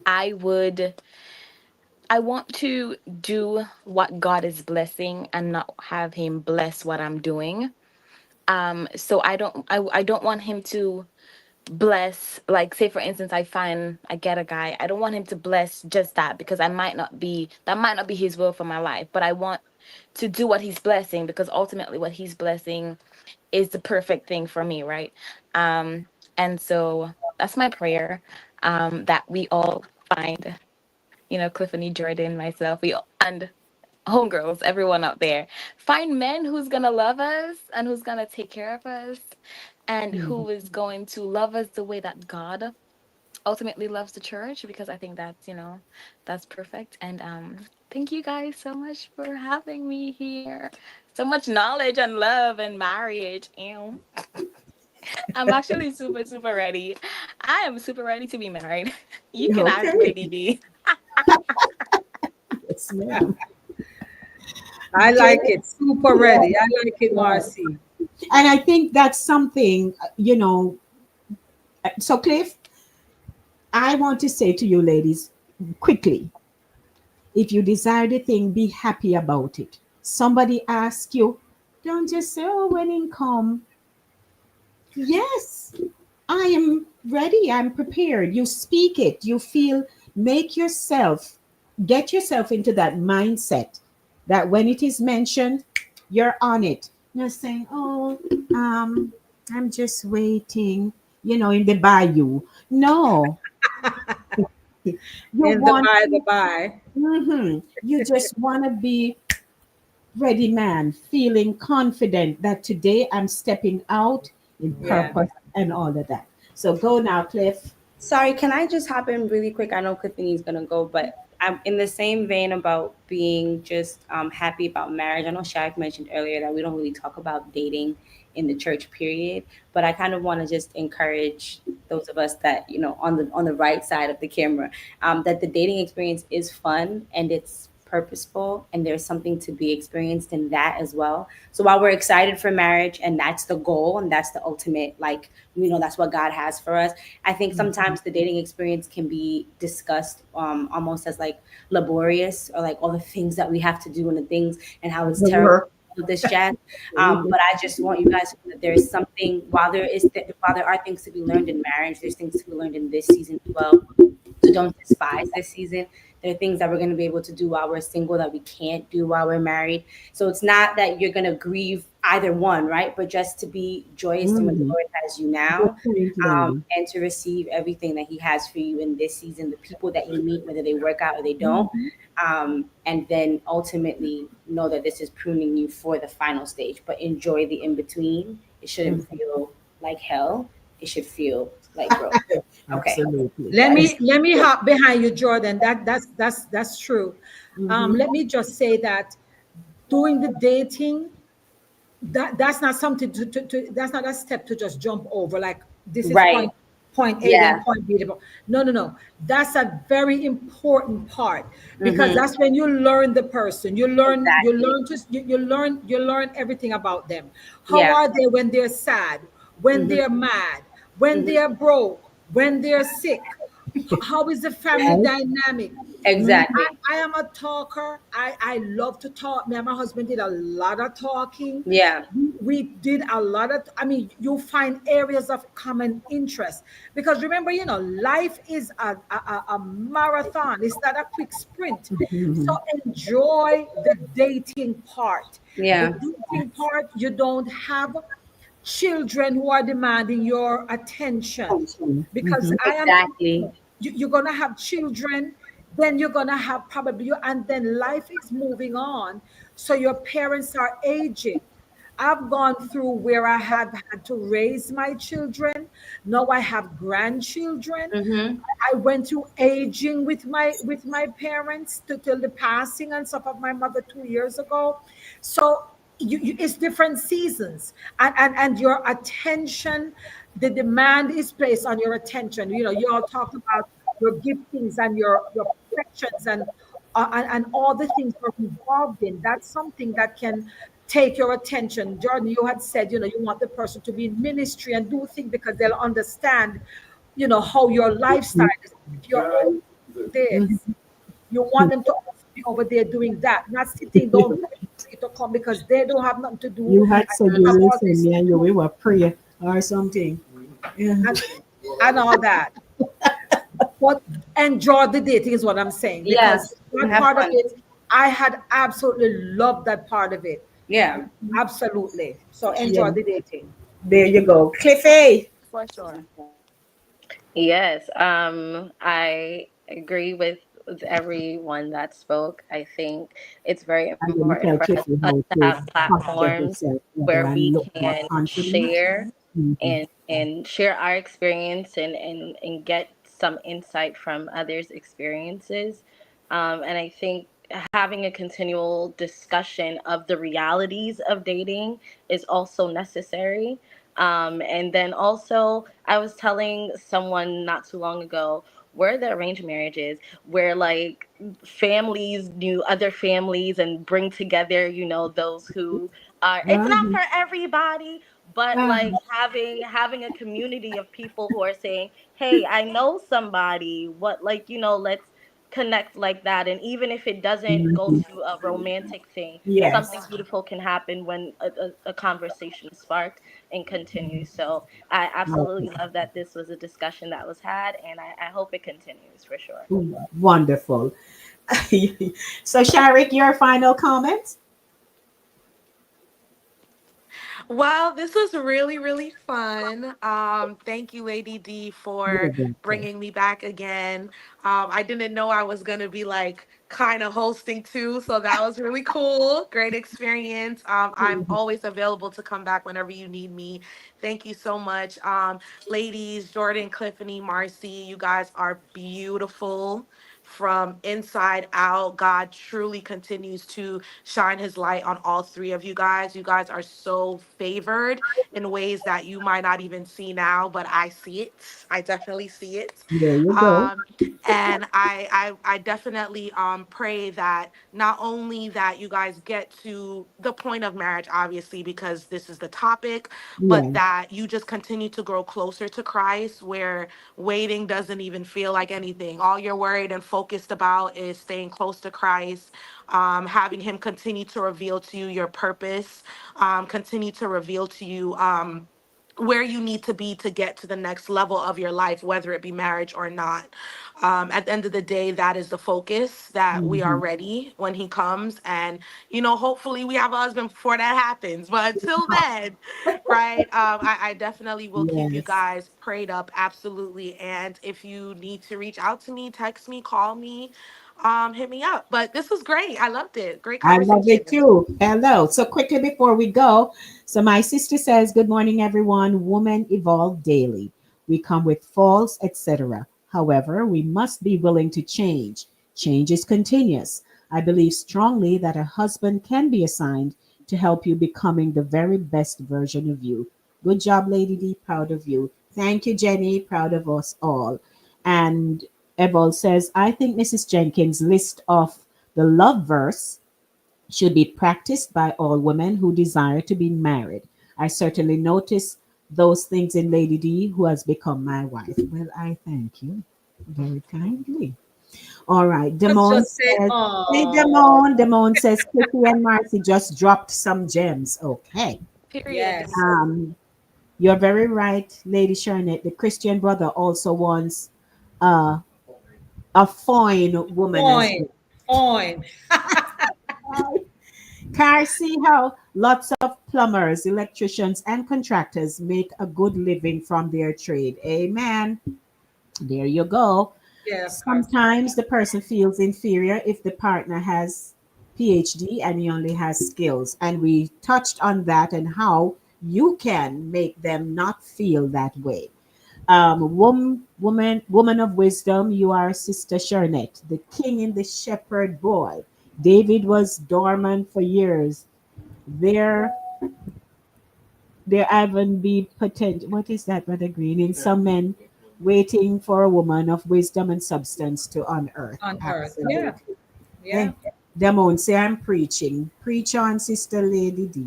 I would I want to do what God is blessing and not have him bless what I'm doing. So I don't want him to bless, like, say for instance, I get a guy. I don't want him to bless just that, because that might not be his will for my life, but I want to do what he's blessing, because ultimately what he's blessing is the perfect thing for me, right? And so that's my prayer, that we all find, Cliffany, Jordan, myself, and homegirls, everyone out there, find men who's gonna love us and who's gonna take care of us and who is going to love us the way that God ultimately loves the church, because I think that's perfect. And thank you guys so much for having me here. So much knowledge and love and marriage. Ew. I'm actually super, super ready. I am super ready to be married. You can Okay. ask Lady B. Yes, ma'am. I like Jay? it. Super Yeah, ready. I like it, yeah. Marcy. And I think that's something, so Cliff, I want to say to you ladies quickly, if you desire the thing, be happy about it. Somebody asks you, don't just say, oh, when it come. Yes, I am ready. I'm prepared. You speak it. You feel, get yourself into that mindset that when it is mentioned, you're on it. You're saying, oh, um, I'm just waiting, in the bayou. No, you In the want, by the by. you just want to be ready, man, feeling confident that today I'm stepping out in Yeah. purpose and all of that. So go now, Cliff. Sorry, can I just hop in really quick? I know Cliffiny's gonna go, but I'm in the same vein about being just happy about marriage. I know Shaq mentioned earlier that we don't really talk about dating in the church period, but I kind of want to just encourage those of us that on the right side of the camera, that the dating experience is fun and it's purposeful, and there's something to be experienced in that as well. So while we're excited for marriage and that's the goal and that's the ultimate, like, that's what God has for us, I think sometimes the dating experience can be discussed almost as like laborious, or like all the things that we have to do and the things and how it's The terrible, work. all of this jazz. But I just want you guys to know that there is something, while there are things to be learned in marriage, there's things to be learned in this season as well. So don't despise this season. There are things that we're going to be able to do while we're single that we can't do while we're married. So it's not that you're going to grieve either one, right? But just to be joyous in what the Mhm. Lord has you Good now, point, Lady. and to receive everything that He has for you in this season, the people that you meet, whether they work out or they don't. Mhm. And then ultimately know that this is pruning you for the final stage, but enjoy the in between. It shouldn't feel like hell. It should feel like growth. Okay. Absolutely. Let Yes. me let me hop behind you, Jordan. That's true. Mhm. Let me just say that doing the dating, that's not something that's not a step to just jump over, like this is Right. point A, then Yeah. point B. No, that's a very important part, because Mm-hmm. that's when you learn the person. You Exactly. learn you learn everything about them. How Yeah. are they when they're sad, when Mm-hmm. they're mad, when Mm-hmm. they're broke, when they're sick? How is the family Yes. dynamic? Exactly. I am a talker. I love to talk. Me and my husband did a lot of talking. Yeah. We did a lot of, I mean, you'll find areas of common interest, because remember, life is a marathon. It's not a quick sprint. So Mhm. enjoy the dating part. The Yeah. dating part, you don't have children who are demanding your attention, because Mhm. I am, Exactly. you're gonna have children, then you're gonna have probably you, and then life is moving on. So your parents are aging. I've gone through where I have had to raise my children. Now I have grandchildren. Mm-hmm. I went through aging with my parents till the passing and stuff of my mother 2 years ago. So it's different seasons, and your attention, the demand is placed on your attention. You all talk about your giftings and your perfections, and all the things you're involved in. That's something that can take your attention. Jordan, you had said, you want the person to be in ministry and do things because they'll understand, how your lifestyle is. If you're over this, you want them to also be over there doing that, not sitting down waiting for you to come because they don't have nothing to do You had and said you you have will all send this me and you we were prayer or something. Yeah. and, and all that. But enjoy the dating is what I'm saying, because Yes, that have part of fun. it, I had absolutely loved that part of it. Yeah. Absolutely. So Yeah. enjoy the dating. There you go. Cliffy. For sure. Yes, I agree with everyone that spoke. I think it's very And then you important tell for Cliffy us how to to have posture platforms herself better where and we look more can confident. share Mhm. and share our experience and get some insight from others' experiences. And I think having a continual discussion of the realities of dating is also necessary. And then also, I was telling someone not too long ago, where the arranged marriages, where like families knew other families and bring together, those who are, it's not Uh-huh. for everybody, but like Uh-huh. having a community of people who are saying, hey, I know somebody, what, like, let's connect like that. And even if it doesn't go Mhm. to a romantic thing, something Yes. beautiful can happen when a conversation is sparked and continues. So I Okay. absolutely love that this was a discussion that was had, and I hope it continues for sure. Wonderful. So, Sharic, your final comments? Well, this was really, really fun. Thank you, Lady D, You're for welcome. bringing me back again. I didn't know I was going to be like kind of hosting too, so that was really cool. Great experience. I'm always available to come back whenever you need me. Thank you so much. Ladies, Jordan, Cliffany, Marcy, you guys are beautiful from inside out. God truly continues to shine his light on all three of you guys. You guys are so favored in ways that you might not even see now, but I see it. I definitely see it. There you go. Um, and I definitely pray that not only that you guys get to the point of marriage, obviously, because this is the topic, but Yeah. that you just continue to grow closer to Christ, where waiting doesn't even feel like anything. All you're worried and focused about is staying close to Christ, having him continue to reveal to you your purpose, continue to reveal to you where you need to be to get to the next level of your life, whether it be marriage or not. At the end of the day, that is the focus, that we are Mhm. ready when he comes. And, hopefully we have a husband before that happens. But until then, right, I definitely will keep you Yes. guys prayed up. Absolutely. And if you need to reach out to me, text me, call me, hit me up. But this was great. I loved it. Great I love it conversation. too. Hello. So quickly before we go, so my sister says, "Good morning, everyone. Women evolve daily. We come with faults, etc. However, we must be willing to change. Change is continuous. I believe strongly that a husband can be assigned to help you becoming the very best version of you. Good job, Lady D. Proud of you. Thank you, Jenny. Proud of us all." And Evol says, "I think Mrs. Jenkins' list of the love verse should be practiced by all women who desire to be married. I certainly notice those things in Lady D, who has become my wife." Well, I thank you very kindly. All right. Let's Damone just say, says, hey, oh, Damone. Damone says, Chrissy and Marcy just dropped some gems. Okay. Period. yes. Um, you're very right, Lady Sharnett. The Christian brother also wants uh, a fine woman as Fine. well. Fine. Car, see how lots of plumbers, electricians, and contractors make a good living from their trade. Amen. There you go. Yes, Carson. Sometimes the person feels inferior if the partner has PhD and he only has skills. And we touched on that and how you can make them not feel that way. Woman of wisdom, you are Sister Sharnett, the king in the shepherd boy. David was dormant for years. There, there haven't be potential. What is that, Brother Green? In some men waiting for a woman of wisdom and substance to unearth. On earth. Yeah. Absolutely. Yeah. Hey, Damon, say I'm preaching. Preach on, Sister Lady D.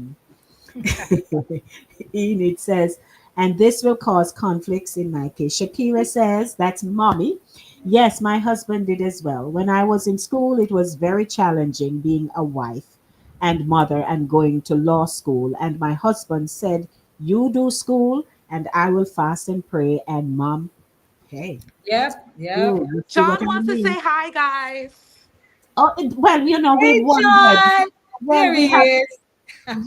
Enid says, and this will cause conflicts in my case. Shakira says, that's mommy. Yes, my husband did as well. When I was in school, it was very challenging being a wife and mother and going to law school. And my husband said, you do school and I will fast and pray. And mom, hey, Yep. Yep. you see what John I wants to mean? say hi, guys. Oh, well, we've Hey, wondered. John. Well, There we he have is.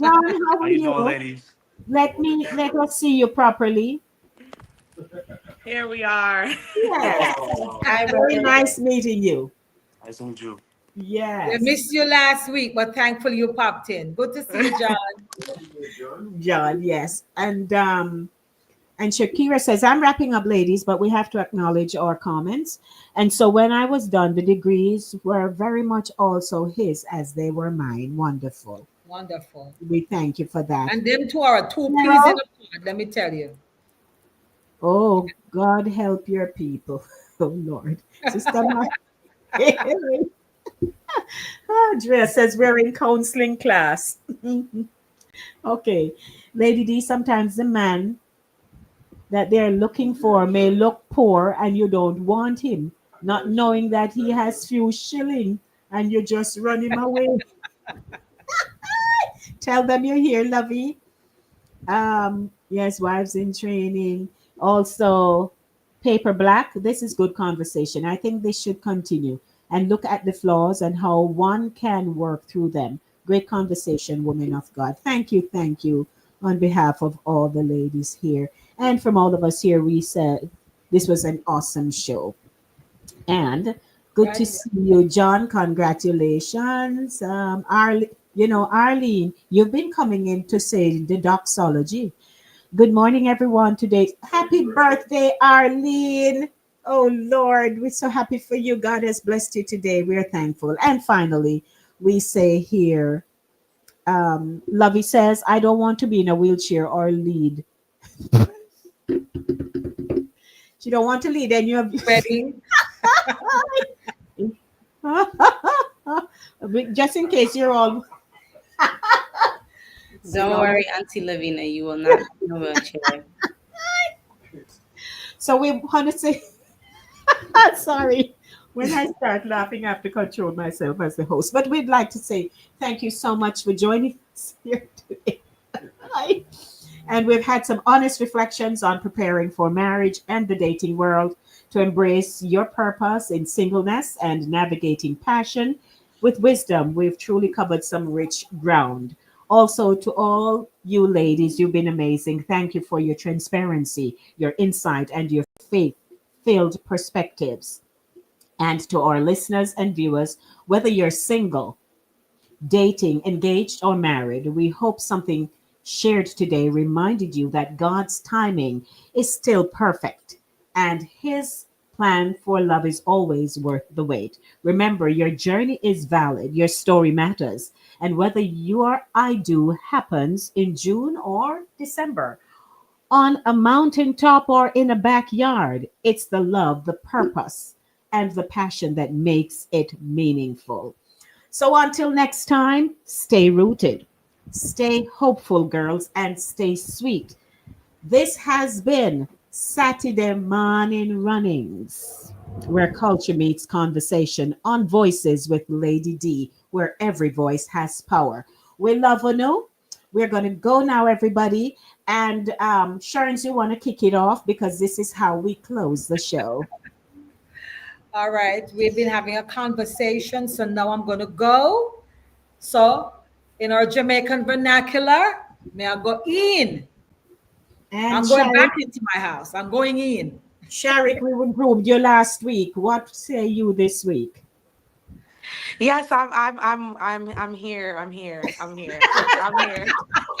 John. How How are you doing, you? ladies? Let us see you properly. Here we are. Yes. Hi, Very brother. nice meeting you. Nice to meet you. We Yes. missed you last week, but thankfully you popped in. Good to see you, John. John, yes. And Shakira says, I'm wrapping up, ladies, but we have to acknowledge our comments. And so when I was done, the degrees were very much also his as they were mine. Wonderful. Wonderful. We thank you for that. And them two are two peas in Carol? a pod, let me tell you. Oh, God help your people. Oh, Lord. Sister Andrea says we're in counseling class. Okay. Lady D, sometimes the man that they're looking for may look poor and you don't want him, not knowing that he has few shilling and you just run him away. Tell them you're here, lovey. Yes, wives in training. Also, paper black. This is good conversation. I think this should continue and look at the flaws and how one can work through them. Great conversation, woman of God. Thank you on behalf of all the ladies here. And from all of us here, we said this was an awesome show. And good to Right? see you, John. Congratulations. Arlene, you've been coming in to say the doxology. Good morning, everyone. Today, happy birthday, Arlene. Oh, Lord, we're so happy for you. God has blessed you today. We're thankful. And finally, we say here, Lovey says, I don't want to be in a wheelchair or lead. She don't want to lead any of you. Ready? Just in case you're all. Don't worry, Auntie Lavina, you will not be in a wheelchair. So we want to say, sorry. When I start laughing, I have to control myself as the host. But we'd like to say thank you so much for joining us here today. Hi. And we've had some honest reflections on preparing for marriage and the dating world, to embrace your purpose in singleness and navigating passion with wisdom. We've truly covered some rich ground. Also, to all you ladies, you've been amazing. Thank you for your transparency, your insight, and your faith filled perspectives. And to our listeners and viewers, whether you're single, dating, engaged, or married, we hope something shared today reminded you that God's timing is still perfect and His plan for love is always worth the wait. Remember, your journey is valid, your story matters, and whether your I do happens in June or December, on a mountaintop or in a backyard, it's the love, the purpose, and the passion that makes it meaningful. So until next time, stay rooted, stay hopeful, girls, and stay sweet. This has been Saturday Morning Runnings, where culture meets conversation on Voices with Lady D, where every voice has power. We love Anu. We're going to go now, everybody. And Sharon, you want to kick it off because this is how we close the show. All right. We've been having a conversation, so now I'm going to go. So, in our Jamaican vernacular, may I go in? And I'm going back Sharik, into my house. I'm going in. Sharik, we groomed you last week. What say you this week? Yes, I'm here. I'm here.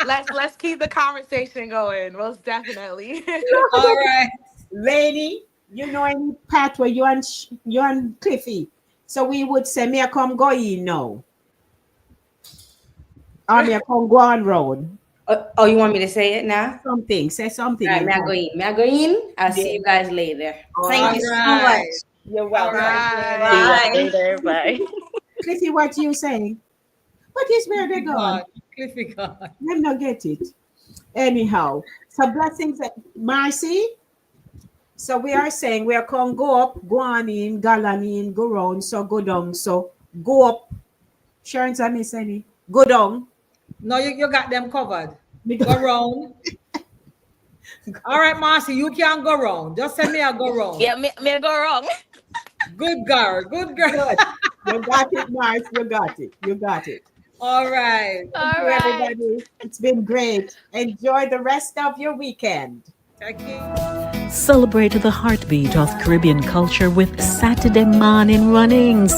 Let's keep the conversation going. Most definitely. All right. Lady, you know any part where you and Cliffy. So we would say, "Me I come go in now." I mean, come go on road. Oh, you want me to say it now? Something. Say something. All right, in may I that. go in? May I go in? I'll Yeah. see you guys later. All Thank right. you so right. much. You're All welcome. right. See you Bye. later. Bye. Cliffy, what you saying? What is where they gone? God. Cliffy God. Let not get it. Anyhow, so blessings, Marcy. So we are saying we are going go up, go on in, galan in, go round, so go down. So go up. Sharon, I miss any? Go down. No, you got them covered. Me Go round. All right, Marcy, you can't go wrong. Just send me a go wrong. Yeah, me go wrong. Good girl. Good girl. Good. You got it, Mars. You got it. You got it. All right. Thank you, everybody. It's been great. Enjoy the rest of your weekend. Thank you. Celebrate the heartbeat of Caribbean culture with Satideh Mawnin Runnings.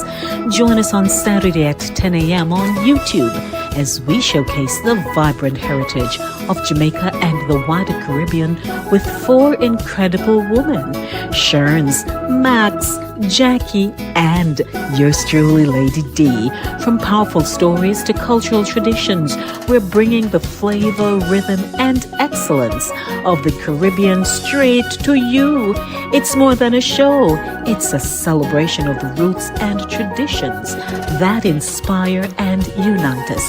Join us on Saturday at 10 a.m. on YouTube as we showcase the vibrant heritage of Jamaica and the wider Caribbean with 4 incredible women, Sherns, Max, Jackie, and yours truly, Lady D. From powerful stories to cultural traditions, we're bringing the flavor, rhythm, and excellence of the Caribbean straight to you. It's more than a show. It's a celebration of the roots and traditions that inspire and unite us.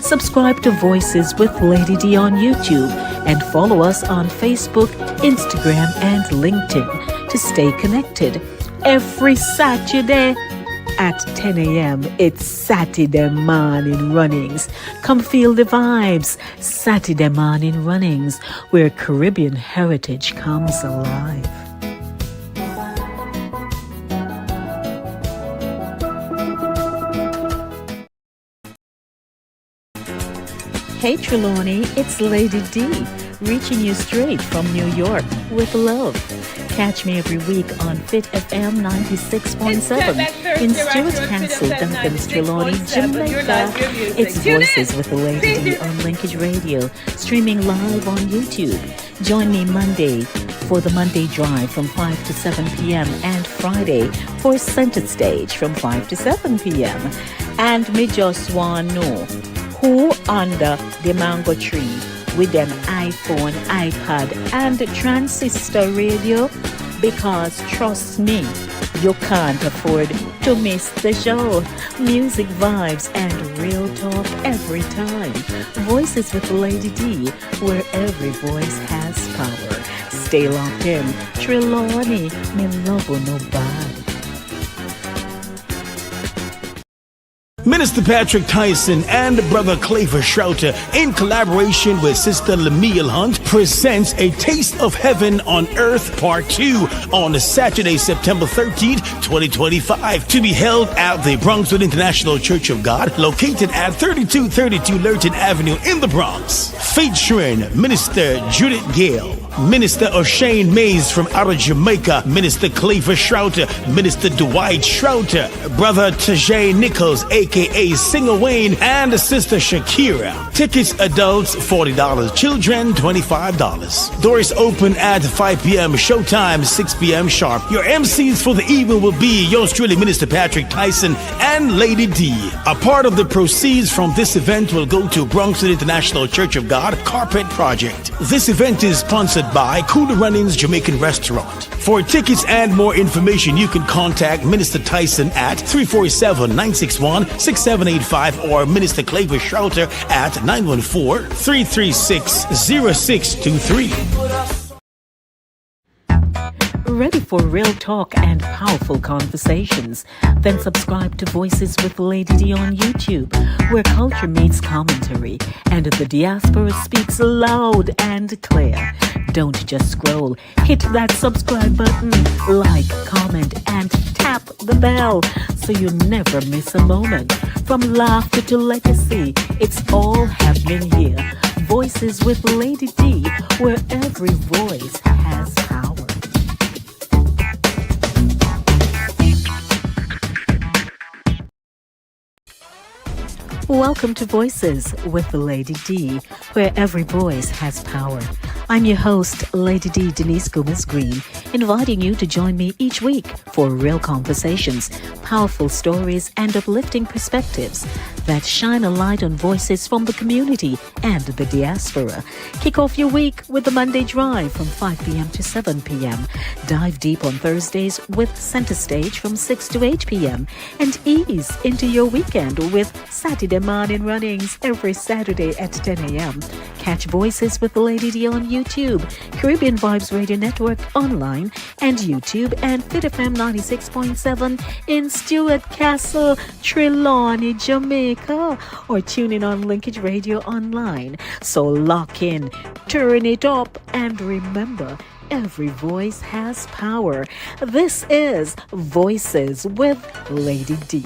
Subscribe to Voices with Lady D on YouTube and follow us on Facebook, Instagram, and LinkedIn to stay connected. Every Saturday at 10 a.m. it's Satideh Mawnin Runnings. Come feel the vibes. Satideh Mawnin Runnings, where Caribbean heritage comes alive. Hey Trelawney, it's Lady D, reaching you straight from New York with love. Catch me every week on Fit FM 96.7 in Stuart Castle, Duncan's Trelawney, Jamaica. It's Voices with the Lady D on Linkage Radio, streaming live on YouTube. Join me Monday for the Monday Drive from 5 to 7 p.m. and Friday for Center Stage from 5 to 7 p.m. And me just want know who under the mango tree with an iPhone, iPad, and transistor radio? Because trust me, you can't afford to miss the show. Music, vibes, and real talk every time. Voices with Lady D, where every voice has power. Stay locked in. Trelawney, me love you no bad. Minister Patrick Tyson and Brother Claver Shrouter, in collaboration with Sister Lemuel Hunt, presents A Taste of Heaven on Earth Part 2 on Saturday, September 13th, 2025, to be held at the Bronxwood International Church of God, located at 3232 Lurton Avenue in the Bronx. Featuring Minister Judith Gale, Minister O'Shane Mays from out of Jamaica, Minister Claver Shrouter, Minister Dwight Shrouter, Brother Tajay Nichols, aka Singer Wayne, and Sister Shakira. Tickets adults $40, children $25. Doors open at 5 p.m. Showtime 6 p.m. sharp. Your MCs for the evening will be yours truly, Minister Patrick Tyson and Lady D. A part of the proceeds from this event will go to Bronxwood International Church of God Carpet Project. This event is sponsored by Cooler Runnings Jamaican Restaurant. For tickets and more information, you can contact Minister Tyson at 347-961-6785 or Minister Claver Shrouter at 914-336-0623. Ready for real talk and powerful conversations? Then subscribe to Voices with Lady D on YouTube, where culture meets commentary and the diaspora speaks loud and clear. Don't just scroll. Hit that subscribe button, like, comment, and tap the bell so you never miss a moment. From laughter to legacy, it's all happening here. Voices with Lady D, where every voice has power. Welcome to Voices with the Lady D, where every voice has power. I'm your host, Lady D Denise Gomez Green, inviting you to join me each week for real conversations, powerful stories, and uplifting perspectives that shine a light on voices from the community and the diaspora. Kick off your week with the Monday Drive from 5 p.m. to 7 p.m. Dive deep on Thursdays with Center Stage from 6 to 8 p.m. And ease into your weekend with Satideh Mawnin Runnings every Saturday at 10 a.m. Catch Voices with Lady D on YouTube, Caribbean Vibes Radio Network online, and YouTube, and Fit FM 96.7 in Stuart Castle, Trelawney, Jamaica, or tune in on Linkage Radio online. So lock in, turn it up, and remember, every voice has power. This is Voices with Lady D.